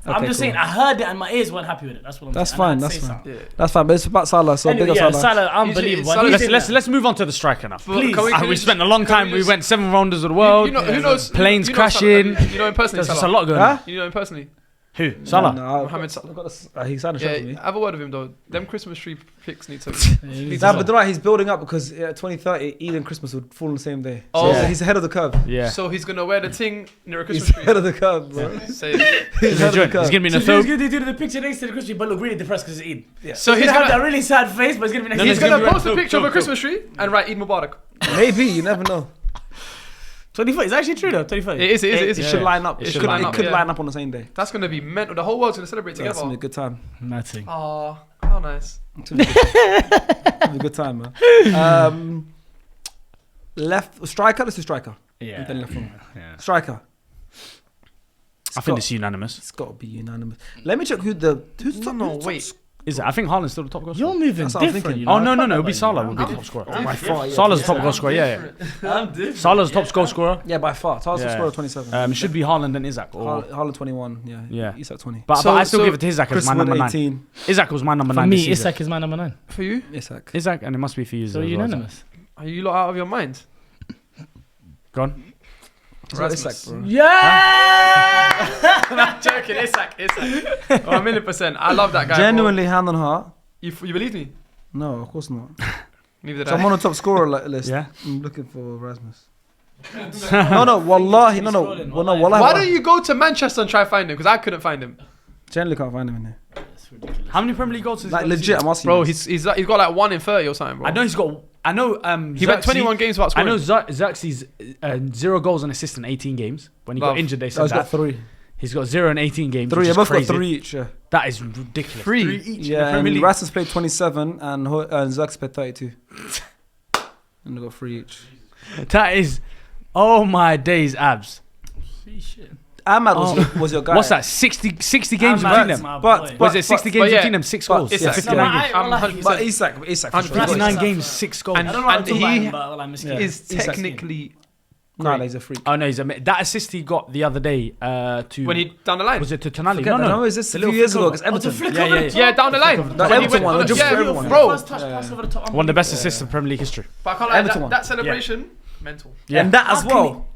I'm Okay, just cool. saying, I heard it and my ears weren't happy with it. That's what I'm That's saying. fine, And I'd that's say fine. so. Yeah. That's fine, but it's about Salah, so Anyway, big yeah, up Salah. Salah, unbelievable. Salah- He's in Let's there. let's move on to the striker now. Please. Can We spent a long time. We went 7 rounders of the world. You know, who knows? Planes you know Salah, crashing. You know him personally. There's just a Salah. lot going Huh? on. You know him personally. Who? Salah. No, Mohamed Salah. He signed a shirt for me. Yeah, have a word with him though. Them Christmas tree pics need to. Nah, but right, he's building up because 2030, Eid and Christmas would fall on the same day. So Oh. he's ahead of the curve. Yeah. So he's gonna wear the ting near a He's Christmas ahead tree. of the curve, bro. Say He's it. ahead of the He's curve. gonna be in So a he's thobe. going to do the picture next to the Christmas tree, but look really depressed because it's Eid. Yeah. So He's he's going to have that gonna really sad face, but he's going to be next he's to gonna the post a Chill, picture of chill, a Christmas tree and write Eid Mubarak. Maybe, you never know. 24. It's actually true though. 24. It is. It Yeah. should line up. It It should could line up, yeah. line up on the same day. That's gonna be mental. The whole world's gonna celebrate That's gonna be together. a good time. Nothing. Oh, how nice. It's gonna be a good time, man. Left striker. Let's do striker. Yeah. Then left one. Yeah. Striker. I think it's unanimous. It's got to be unanimous. Let me check who's top. No, who's top wait. Is it? I think Haaland's still the top goal You're scorer. moving That's what I'm different. thinking. You know? Oh no, I no, felt no! It'll be that Salah. way. Will be the top scorer. By far, yeah. Salah's the top goal scorer. Yeah, yeah. Salah's the top goal scorer. Yeah, by far. Salah's Yeah. scorer 27. It should be Haaland and Isak. Or, Haaland 21. Yeah. Yeah. Isak 20. but I still So give it to Isak as Chris my Wood number 9. 18. Isak was my number For 9 this me, season. Isak is my number 9. For you, Isak. Isak, and it must be for you. So as well, unanimous. are you lot out of your mind? Go on. It's not Rasmus. Isak, bro. Yeah. Not joking. Isak. Oh, 1,000,000%. I love that guy. bro. Genuinely, hand on heart. You believe me? No, of course not. Neither did So I'm I. on the top scorer list. Yeah. I'm looking for Rasmus. no, wallahi, no, Scrolling, wallahi. Why don't you go to Manchester and try to find him? Because I couldn't find him. Generally can't find him in here. That's ridiculous. How many Premier League goals has he Like got this legit, season? I'm asking Bro, you. he's got like 1 in 30 or something, bro. I know he's got. I know. He went 21 games without I scoring. know Xerxes 0 goals and assists in 18 games. When he got Love. injured, they Oh, said he's got that. 3. He's got 0 in 18 games. 3. which They is both got crazy. 3 each. Yeah. That is ridiculous. 3 each. in the Yeah, Premier and League. Rasmus played 27 and Zux played 32. And they got 3 each. That is. Oh my days, abs. Ahmad was your guy. What's that? 60 games between them. But Was it 60 games yeah, between them? 6 but goals. it's Yeah, like- 59 No, games. I- I'm well, 100%. But Isak for sure. 59 games, 6 goals. I don't know what And to he he but is Isak's technically Nah, he's a freak. Oh no, that assist he got the other day to when he down the line. was it to Tonali? Forget that. No, is this a few years ago against Everton? Yeah, down the line. That When he Everton went- one, just yeah, for everyone. bro. First touch pass over the top. one of the best assists in Premier League history. But I can't lie, Everton one. that celebration, mental. Yeah. And that as How can well.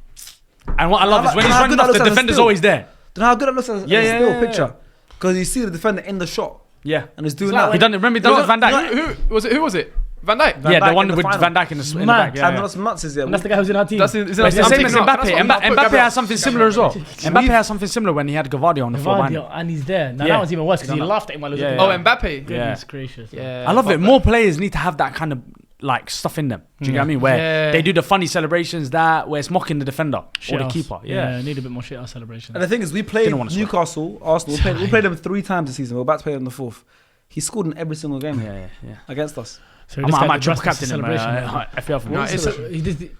And what I love is when he's How running good off, that the looks as a defender's steal. always there. Do you know how good it looks as Yeah, a yeah, still yeah, picture? Because you see the defender in the shot Yeah. and he's doing Is that that. He done it. Remember he done it with Van Dijk? Who was it? Van Dijk. Van Yeah, the Dijk one in the with final. Van Dijk in the Mad. back. Yeah, And yeah. that's nuts, is there? And that's the guy who's in our team. That's in But it's the I'm same as taking it off. Mbappe. That's what I'm Mbappe putting has something similar as well. Mbappe has something similar when he had Gavardio on the floor behind him. Gavardio, and he's there. Now Yeah. that one's even worse because he Yeah. laughed at him while he was Yeah, looking yeah. Oh, Mbappe. Yeah. Goodness gracious. Yeah. I love it. More players need to have that kind of like stuff in them. Do you get what I mean? Where Yeah. they do the funny celebrations where it's mocking the defender or the Shit-house. keeper. Yeah, Yeah. need a bit more shit house celebration. And the thing is, we played Didn't wanna score. Newcastle, Arsenal. We played them 3 times this season. We're about to play them the 4th. He scored in every single game Yeah. against us. So I this guy might did triple Rasmus' captain him. celebration. FPL for No, me. it's a- He did the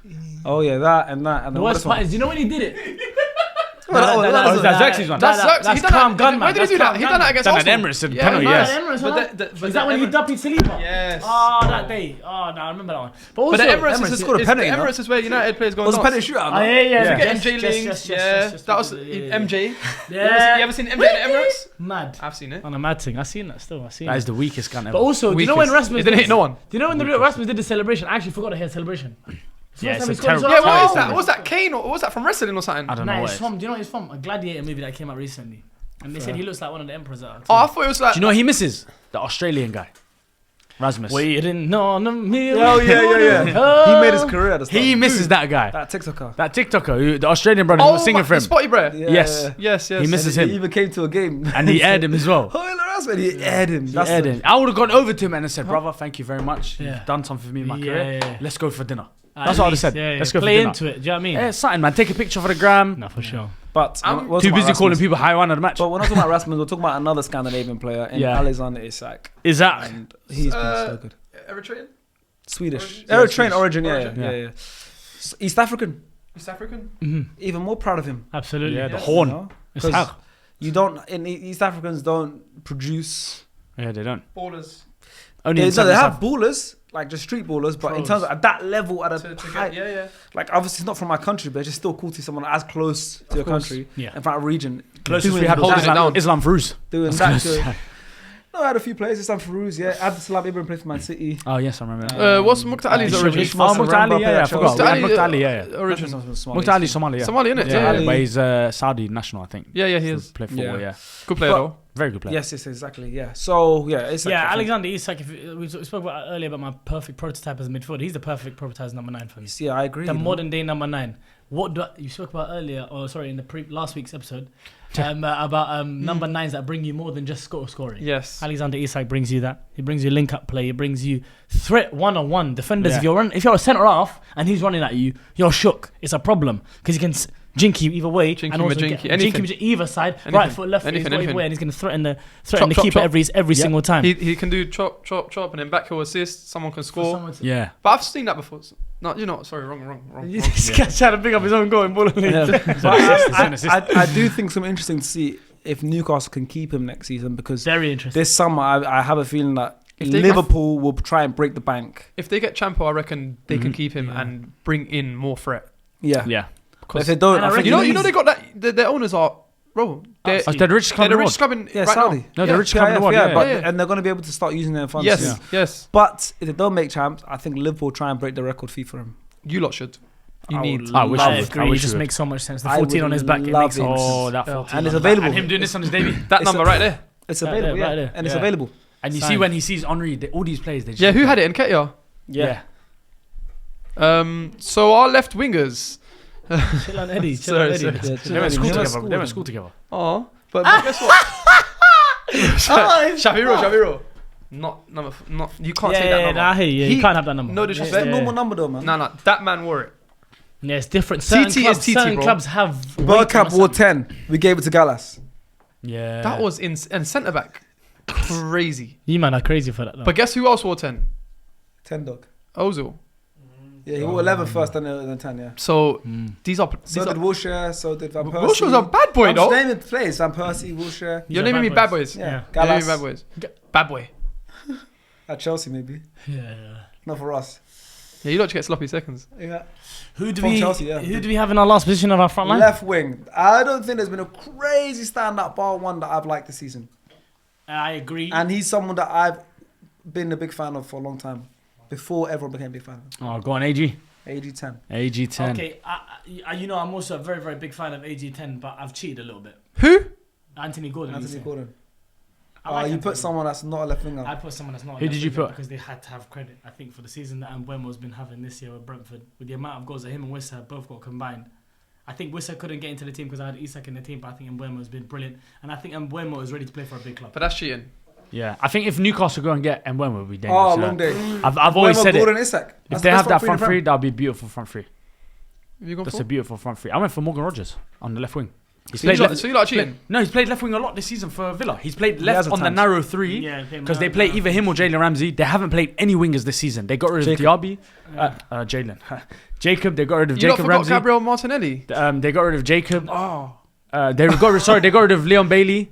Oh yeah, that and that and the then worst what part is, you know when he did it? Oh, that's Xerxes one. That's That's he done calm that. gun, When man. did he do That's that? He calm done that gun. against Done at Arsenal. Emirates, Yeah, penalty, man. yes. Emirates, But huh? the- but Is that when he Emirates- dumped Saliba? Yes. Oh, that day. Oh, no, I remember that one. But also, But the Emirates Emirates has scored a penalty, you know? Emirates is where United players go. was a nuts. penalty shootout. Oh, no? yeah, yeah. Yeah. Forget Yes, MJ yes, Lings. yes, yes, Yeah, yes, yes, that was yes, yeah. MJ. Yeah. You ever seen MJ at the Emirates? Mad. I've seen it. On a mad thing. I've seen that still. I've seen That is it. the weakest gun ever. But also, do you know when Weakest. Rasmus He didn't hit no one. Do you know when the Rasmus did the celebration? I actually forgot to hear the celebration. Yeah, First it's time a he scored, terrible. Yeah, he's what like, is that? What's that? Kane or was that from wrestling or something? I don't Nah, know it's what it from. is. Do you know what it's from? A gladiator movie that came out recently, and they said he looks like one of the emperors. That Oh, I thought it was like. Do you know what he misses? The Australian guy, Rasmus. Waiting on a meal. Oh yeah. He made his career at the start. He misses that guy. That TikToker. That TikToker, the Australian brother who was singing for him. Spotty Brer. Yeah, Yes. yeah. Yes, yes. He misses He him. even came to a game. And he aired him as well. Oh, harassment. He aired him. That's Aired the- him. I would have gone over to him and said, brother, thank you very much. Yeah. You've done something for me in my Yeah, career. yeah. Let's go for dinner. At That's what I would have least, said. yeah, yeah. Let's go Play for dinner. into it. Do you know what I mean? Yeah, something, man. Take a picture for the gram. No, for sure. But I'm we're Too talking busy about calling Rasmus. people high one of the match. But we're not talking about Rasmus. We're talking about another Scandinavian player in Yeah. Alexander Isak. Is that? And he's been so good. Eritrean? Swedish. Origin? Eritrean origin, yeah. Origin. Yeah. East African. East African? Mm-hmm. Even more proud of him. Absolutely. Yeah, the Yes. horn. You know? It's 'Cause how- you don't. East Africans don't produce. Yeah, they don't. Ballers. Only They, in no, they have South. ballers, like just street ballers, but in Pros. terms of at that level, at a To high, get, yeah. like obviously it's not from my country, but it's just still cool to see someone as close to your course. country Yeah. and from a region. Closest doing we had that- was Holding it down. Islam Farouz. doing That's that gonna good. say. No, I had a few players. Islam Farouz, yeah. Abdeslam Ibrahim played for Man City. Oh, yes, I remember. What's Mukhtar Ali's Ishmael origin? Ishmael Oh, Mukhtar Ali, Saramba yeah, I played at forgot. Chelsea. We had Mukhtar Mukhtar Ali, Ali, yeah, yeah. Origin. Mukhtar Ali, Somali, yeah. Somali, innit? Yeah, Ali. but he's Saudi national, I think. Yeah, he is. Play football, yeah. Good player, But- though. Very good player. Yes, exactly. Yeah. So yeah, it's Yeah, Alexander Isak. We spoke about earlier about my perfect prototype as a midfielder. He's the perfect prototype as number 9 for me. Yeah, I agree. The you know. modern day number 9. What do you spoke about earlier? Or sorry, in the last week's episode, about number 9s that bring you more than just scoring. Yes. Alexander Isak brings you that. He brings you link up play. He brings you threat 1-on-1 defenders. Yeah. If you're a centre half and he's running at you, you're shook. It's a problem because he can jinky either way Jinky, and also majinky, get, anything. jinky either side, Anything. right foot, left foot, he's Anything, got either anything. way, and he's going to threaten the Chop, keeper chop. every Yeah. single time. He can do chop, and then back heel assist. Someone can For score. someone to- Yeah. But I've seen that before. No, you know what? Sorry, wrong. This guy's trying to pick up his own goal in ball. Yeah. It's But an assist. I do think something interesting to see if Newcastle can keep him next season because Very interesting. this summer I have a feeling that If they- Liverpool will try and break the bank. If they get Champo, I reckon they can keep him Yeah. and bring in more threat. Yeah. Yeah. But if they don't, And I I think reckon You know they got that. Their owners are bro. They're, Oh, they're the richest club they're in the the richest world. club in yeah, right Saudi. now. No, the Yeah. richest club in the world. yeah, but yeah. and they're going to be able to start using their funds. Yes, soon. yes. But if they don't make champs, I think Liverpool try and break the record fee for him. You lot should. You I need. would I wish I you would. agree. I It wish just you would. makes so much sense. The I 14 on would his back. It love makes it. Oh, that Yeah. 14. And it's on available. And him doing this on his debut. That It's number a- right there. It's Right available, there, yeah, right there. and it's Yeah. available. And you Sign. see when he sees Henri, all these players. They just Yeah, who had it? Nketiah. Yeah. So our left wingers. Chill on Eddie. Chill Sorry, on sorry. Eddie. They went to school He together. was They went to school together. Oh, but guess what? Shaviro. Not number. Not you can't Yeah, take that yeah, number. I hear you. You He- can't have that number. no It's disrespect. the Yeah. normal number though, man. No, that man wore it. Yeah, it's different. Certain TT is clubs, TT, certain bro. clubs have. Bergkamp wore 10. We gave it to Gallas. Yeah. That was in and centre back. Crazy. You man are crazy for that. Though. But guess who else wore 10? 10 dog. Ozil. Yeah, he wore 11 first, then 10. Yeah. So these are. So These did are Wilshere. So did Van Persie. Wilshere's a bad boy I'm though. just naming players. Van Persie, Wilshere. You're These are naming me bad boys. Yeah. Yeah. You're naming Gallas. me bad boys. Bad boy. At Chelsea, maybe. Yeah. Not for us. Yeah, you don't get sloppy seconds. Yeah. Who do From we? Chelsea, yeah. Who do we have in our last position of our front line? Left wing. I don't think there's been a crazy standout bar one that I've liked this season. I agree. And he's someone that I've been a big fan of for a long time. Before everyone became a big fan of him. Oh, go on, AG. AG10. AG10. Okay, you know I'm also a very very big fan of AG10, but I've cheated a little bit. Who? Anthony Gordon. you Anthony say. Gordon. I like You Anthony put someone that's not a left winger. I put someone that's not. a Who left did you winger put? Because they had to have credit. I think for the season that Mbeumo's been having this year with Brentford, with the amount of goals that him and Wissa both got combined. I think Wissa couldn't get into the team because I had Isak in the team, but I think Mbeumo's been brilliant, and I think Mbeumo is ready to play for a big club. But that's cheating. Yeah, I think if Newcastle go and get Mbeumo, we'll be dangerous. Oh, yeah. long day. I've always Mbeumo, said it. Gordon, Isak. If That's they the have best that front front three three, in the that'll be beautiful front three. Have you gone That's for? a beautiful front three. I went for Morgan Rogers on the left wing. He's So you played lot- left. so you lot cheating? No, he's played left wing a lot this season for Villa. He's played has left at on the times. narrow three Yeah, because they play either him or Jalen Ramsey. They haven't played any wingers this season. They got rid of Diaby, Jalen, Jacob. They got rid of You lot Jacob forgot Ramsey. Gabriel Martinelli. They got rid of Jacob. Oh. They got rid of Leon Bailey.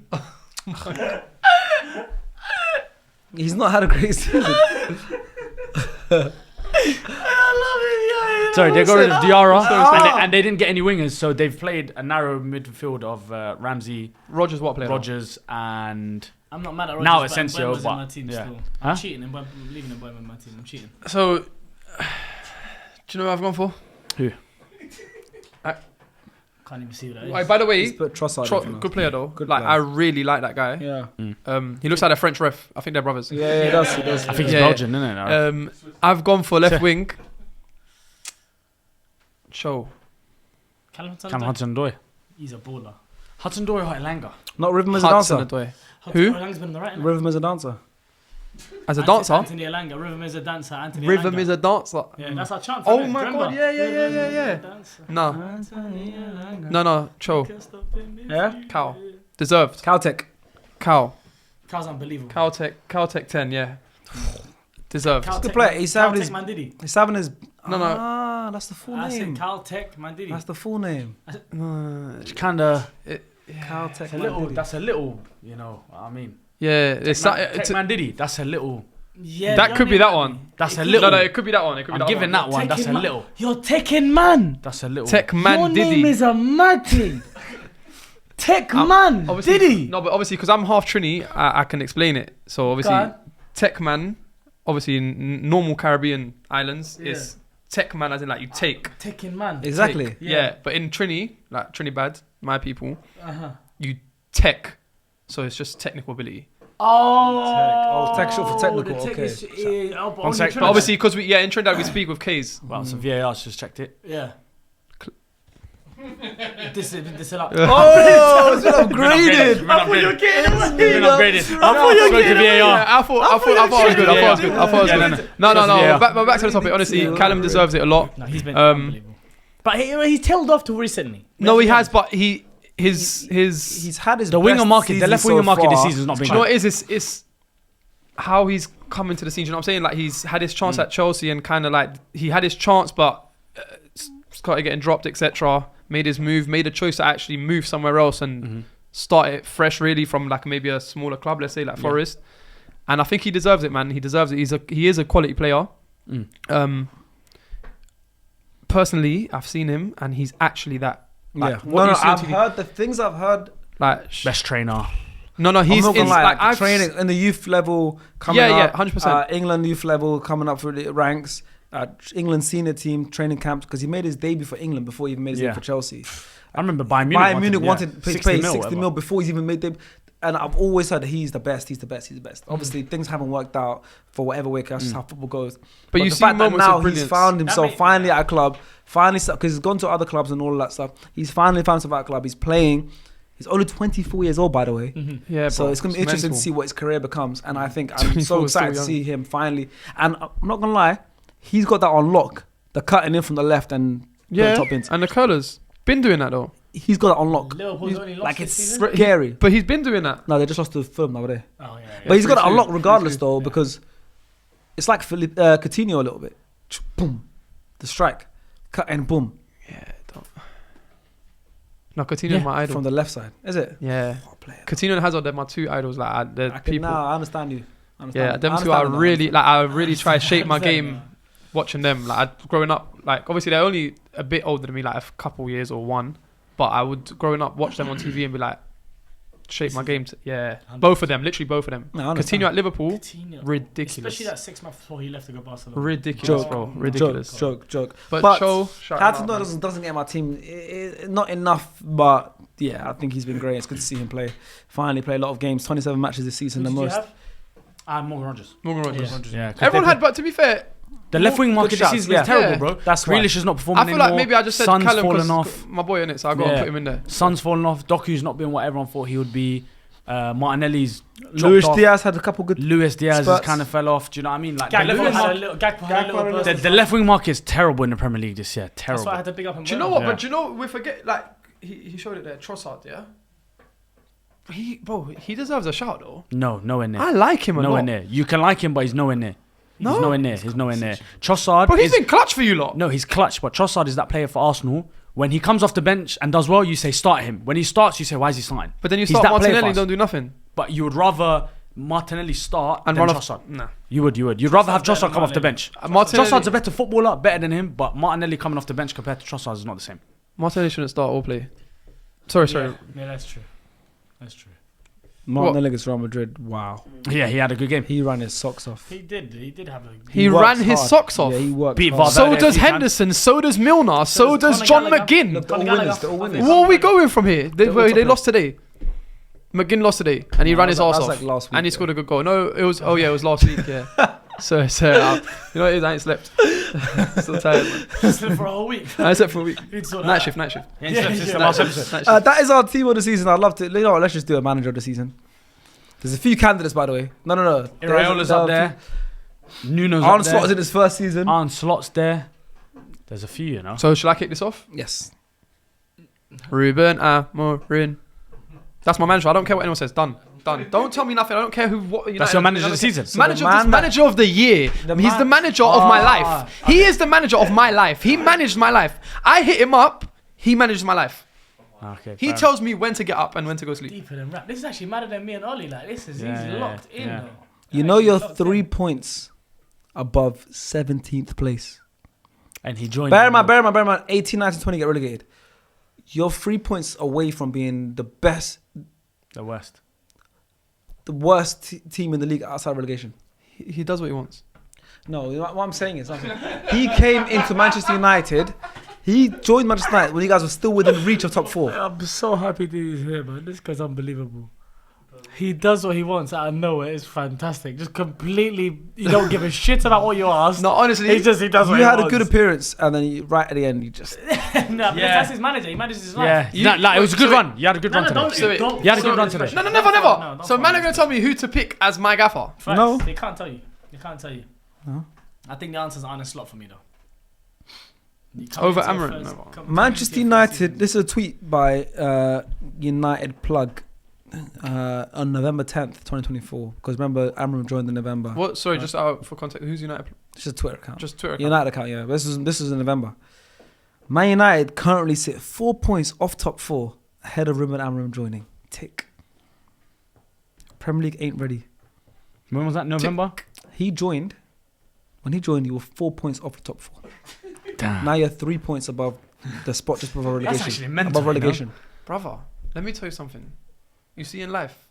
He's not had a great season. Sorry, they got rid of Diarra, and they didn't get any wingers, so they've played a narrow midfield of Ramsey, Rogers, what player? Rogers, and I'm not mad at Rogers, Now but Asensio, Mbeumo's but- in my team yeah. still. Huh? I'm cheating. I'm leaving Mbeumo in my team. I'm cheating. So, do you know who I've gone for? Can't even see what that is. By the way, He's put Trossard. good player though. Good Like player. I really like that guy. Yeah. He looks like a French ref. I think they're brothers. Yeah, he does. He does. I think he's Yeah. Belgian, isn't it? I've gone for left wing. Cho. Callum Cam Hudson-Odoi. He's a baller. Hudson-Odoi or Elanga? Not Rhythm as a Hudson dancer. Odoi. Who? Elang's been on the right. Rhythm as a dancer. As a dancer. Anthony Elanga. Rhythm is a dancer. Anthony Rhythm Elanga. is a dancer. Yeah, that's our chant. Oh isn't it? my Remember? God, yeah. Dancer. No, Anthony Elanga. no. Cho. Can't stop him if Yeah? you Cow. will. Deserved. Caltech. Cow. Cow's unbelievable. Caltech 10. Yeah. Deserved. Caltech Good player. He's having his. Caltech Mandidi. He's having his. No. Ah, that's the full I said name. Caltech Mandidi. That's the full name. It's kind of... Caltech. a little, Mandidi. that's a little, you know what I mean. Yeah. It's Tech Mandidi, that's a little... Yeah, that your could be name that might one. be. That's a could- little... No, it could be that one. It could be I'm that giving one. that one, Tekken that's a man. little... You're Tekken man. That's a little... Tech Man Your name Diddy. is a mad thing. Tech man. Obviously, Diddy. No, but obviously because I'm half Trini, I can explain it. So obviously, Go on. Tech Man, obviously in normal Caribbean islands Yeah. is Tech Man as in like you take. Tekken man. Exactly. Take. Yeah. Yeah. But in Trini, like Trinidad, my people, Uh-huh. you tech. So it's just technical ability. Oh, Tech short for technical, the tech okay. is- yeah, but One only sec. But Trinidad. obviously because in Trinidad we speak with K's. Well, so VAR's just checked it. Yeah. This is a lot. Oh, it's been upgraded. Been upgraded. Been upgraded. I thought you were Spoke to getting VAR. I thought it was good. I thought it was good. No. Yeah. Back to the topic. Honestly, Callum deserves it a lot. No, he's been Um, unbelievable. But he's tailed off till recently. No, he has, but his. He's had his The winger best market, the season left so winger market this far. season's not Do been you know what good. it is? It's how he's come into the scene. Do you know what I'm saying? Like he's had his chance at Chelsea and kind of like he had his chance, but started getting dropped, etc. Made his move, made a choice to actually move somewhere else and start it fresh, really from like maybe a smaller club, let's say like Forest. And I think he deserves it, man. He deserves it. He is a quality player. Personally, I've seen him, and he's actually that. Like, Yeah. what No, you see on I've TV heard the things I've heard. Like Best trainer. no, He's he's not in gonna lie, like like training in the youth level coming up. Yeah, 100%. England youth level coming up for the ranks. England senior team training camps because he made his debut for England before he even made his debut for Chelsea. I remember Bayern Munich. Bayern Munich wanted to pay 60 whatever. mil before he's even made debut. And I've always heard that he's the best. Obviously, things haven't worked out for whatever way. 'Cause that's just how football goes. But you the see fact that moments of now he's brilliance. found himself made- finally at a club, because he's gone to other clubs and all of that stuff. He's finally found himself at a club. He's playing. He's only 24 years old, by the way. Yeah, So bro, it's going to be interesting to see what his career becomes. And I think I'm 24 so is still excited to young. see him finally. And I'm not going to lie, he's got that on lock. The cutting in from the left and Yeah, the top ins. and the curlers been doing that though. He's got it on lock. Liverpool's only lost Like this it's season. scary. But he's been doing that. No, they just lost to Fulham the other day. Oh yeah. But he's got it 3-2. on lock regardless 3-2. though, because it's like Coutinho a little bit. Boom. The strike. Cut and boom. Yeah, don't. No, Coutinho's my idol. From the left side. Is it? Yeah, Oh, player. Coutinho and Hazard, they're my two idols. Like they're I can, people. now I understand you. Yeah, them two are really like I really try to shape my game watching them. Like growing up, like obviously they're only a bit older than me, like a couple years or one. But I would growing up watch them on TV and be like, shape my game. Both of them, literally both of them. No, I understand. Coutinho at Liverpool, Coutinho. ridiculous. Especially that 6 months before he left to go Barcelona. Ridiculous, Joke. bro. Ridiculous. Joke. But Cho, shout out, Coutinho man. doesn't get my team. Not enough, but yeah, I think he's been great. It's good to see him play. Finally play a lot of games. 27 matches this season, the Who did you most. have? Morgan Rogers. Morgan Rogers. Yeah. 'cause Everyone they- had, but to be fair, the left wing market good this shouts, season yeah. is terrible, Yeah. bro. That's why. Grealish is not performing I feel anymore. like maybe I just said Son's Callum fallen 'cause off. my boy in it, so I got to Yeah. put him in there. Son's fallen off. Doku's not been what everyone thought he would be. Martinelli's Luis dropped off. Diaz had a couple good. Luis Diaz has spurts. kind of fell off. Do you know what I mean? Like Gakpo the left wing had a market, little. Gakpo had a little burst. the left wing market is terrible in the Premier League this year. That's Terrible. why I had to big up him. Do you know what? Yeah. But do you know we forget? Like he showed it there. Trossard, yeah. He deserves a shout though. No, nowhere near. I like him a Nowhere lot. near. You can like him, but he's nowhere near. No? He's nowhere near. He's nowhere near. Trossard But he's is been clutch for you lot. no, he's clutch. But Trossard is that player for Arsenal. When he comes off the bench and does well, you say start him. When he starts, you say why is he starting? But then you He's start that player Martinelli, for us. don't do nothing. But you would rather Martinelli start And than run Trossard. off. Nah. You would. You'd rather have Trossard's better Trossard come off the than bench. Martinelli, Trossard's a better footballer, better than him, but Martinelli coming off the bench compared to Trossard is not the same. Martinelli shouldn't start or play. Sorry. Yeah, that's true. That's true. Martinelli against Real Madrid. Wow. Yeah, he had a good game. He ran his socks off. He did have a. He works ran his hard. socks off. Yeah, he worked Beat hard. Valverde. So if does he can. Henderson. So does Milner. So does Conor John Gallagher. McGinn. Look, they're all Conor winners. Gallagher. They're all winners. Where are we going from here? They're all They top lost today. McGinn lost today, and he ran his arse That was off, like last week, and he yeah. scored a good goal. No, it was. Oh yeah, it was last week. Yeah. So you know what it is? I ain't slept. Still tired. Man. for a whole week. I slept for a week. He'd sort Night that shift. He ain't slept since the last episode. Night shift. That is our team of the season. I'd love to. You know what? Let's just do a manager of the season. There's a few candidates, by the way. No. Iraola's up there. Nuno's Arne up Slot is there. in his first season. Arne Slot's there. There's a few, you know. So shall I kick this off? Yes. Ruben Amorim. That's my manager. I don't care what anyone says. Done. Don't tell me nothing. I don't care what. That's your manager of the season. So Manager, the man that- manager of the year. He's man- the manager of my life. He is the manager of my life. He managed my life. I hit him up. He managed my life. Okay. He fair tells me when to get up and when to go sleep. deeper than rap. This is actually madder than me and Ollie. Like this is Yeah, he's yeah, locked in. yeah. Though. You know you're Locked 3 in. points above 17th place. And he joined. Bear in mind. 18, 19, 20 get relegated. You're 3 points away from being the best, the West. the worst team in the league outside of relegation. He does what he wants. No, you know what I'm saying is, he came into Manchester United. He joined Manchester United when you guys were still within reach of top 4. I'm so happy that he's here, man. This guy's unbelievable. He does what he wants out of nowhere. It's fantastic. Just completely, you don't give a shit about what you asked. No, honestly, He does what You he had a wants. good appearance, and then right at the end, you just. No, but that's his manager. He manages his life. Yeah. It was a good run. You had a good run today. don't. So wait, don't you had a good don't run disrespect- today. No, never. No, So don't man are fuck going to tell me who to pick as my gaffer. Facts. No. They can't tell you. They can't tell you. No. I think the answer's Arne Slot for me, though. You come Over into your Amarin, first- no. come Manchester into your first United. season. This is a tweet by United Plug on November 10th, 2024. Because remember, Amram joined in November. What? Sorry, just out for context. Who's United? It's a Twitter account. Just Twitter. account. United account, yeah. This is in November. Man United currently sit 4 points off top 4, ahead of Ruben Amorim joining. Tick. Premier League ain't ready. When was that? November. He joined. When he joined, you were 4 points off the top 4. Damn. Now you're 3 points above the spot just above relegation. That's actually mental. above you know? relegation. Brother, let me tell you something. You see in life,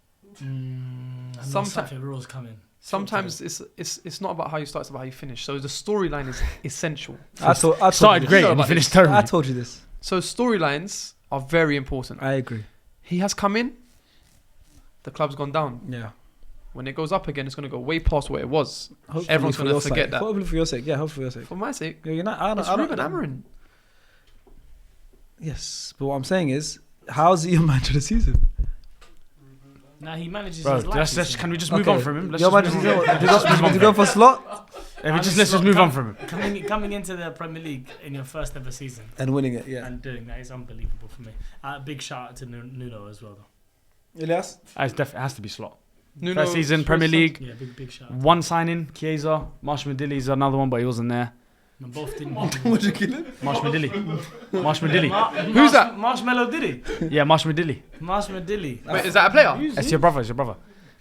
Sometimes something rules coming. sometimes it's not about how you start, it's about how you finish. So the storyline is essential. I told Started you great this. and he finished terribly. I told you this. So storylines are very important. I agree. He has come in, the club's gone down. Yeah. When it goes up again, it's going to go way past where it was. Hopefully Everyone's for gonna your forget sake. that. Hopefully for your sake. Yeah, hopefully for your sake. For my sake, Yeah, you're not. I it's don't, Ruben Amorim. Yes, but what I'm saying is, how's he your manager of the season? Now he manages Bro, his life. can we just move on from him? Let's Your just manager move of the on. season. Did you go for slot Let's just move on from him. Coming into the Premier League in your first ever season and winning it? Yeah. and doing that is unbelievable for me. Big shout out to Nuno as well, though. Elias. It has to be Slot. Nuno, First season, Premier League. Yeah, big shout out. One signing, Chiesa. Marshmadilly's another one, but he wasn't there. And both didn't. Would you kill him? Marshmadilly. Marshmadilly. Who's that? Marshmallow Diddy. Yeah, Marshmadilly. Marshmadilly. Wait, is that a player? It's your brother.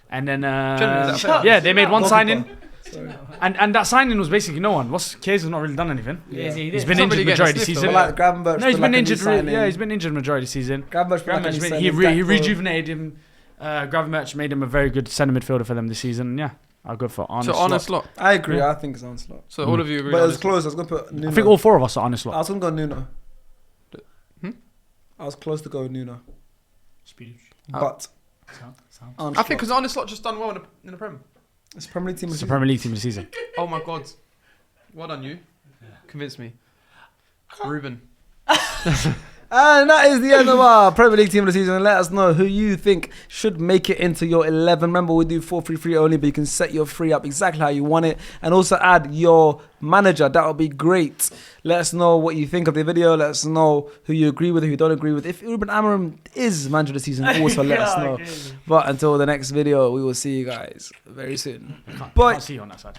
And then, Genuinely, is that a player? yeah, they made one signing. Sorry. And that signing was basically no one. Chiesa's not really done anything. Yeah, he did. He's been Not really injured getting a majority of the sniff, season. though. Like Gravenberch. No, he's been injured. Yeah, he's been injured majority of the season. Gravenberch. He rejuvenated him. Gravenberch made him a very good centre midfielder for them this season. Yeah, I'll go for Arne So Slot. Arne Slot. I agree. I think it's on slot. So all of you agree. But it on was this? close. I was gonna put Nuno. I think all four of us are Arne I Slot. was gonna go Nuno. Hmm? I was close to going Nuno, Speedy. but Sound. Arne I think Slot. because Arne Slot just done well in the Prem. it's Premier League team. It's the Premier League team of the season. Oh my God. Well done, you. Convince me. Ruben. And that is the end of our Premier League team of the season. Let us know who you think should make it into your 11. Remember, we do 4-3-3 only, but you can set your free up exactly how you want it. And also add your manager. That would be great. Let us know what you think of the video. Let us know who you agree with, who you don't agree with. If Ruben Amorim is manager of the season, also let us know. But until the next video, we will see you guys very soon. I can't Bye. see you on that side.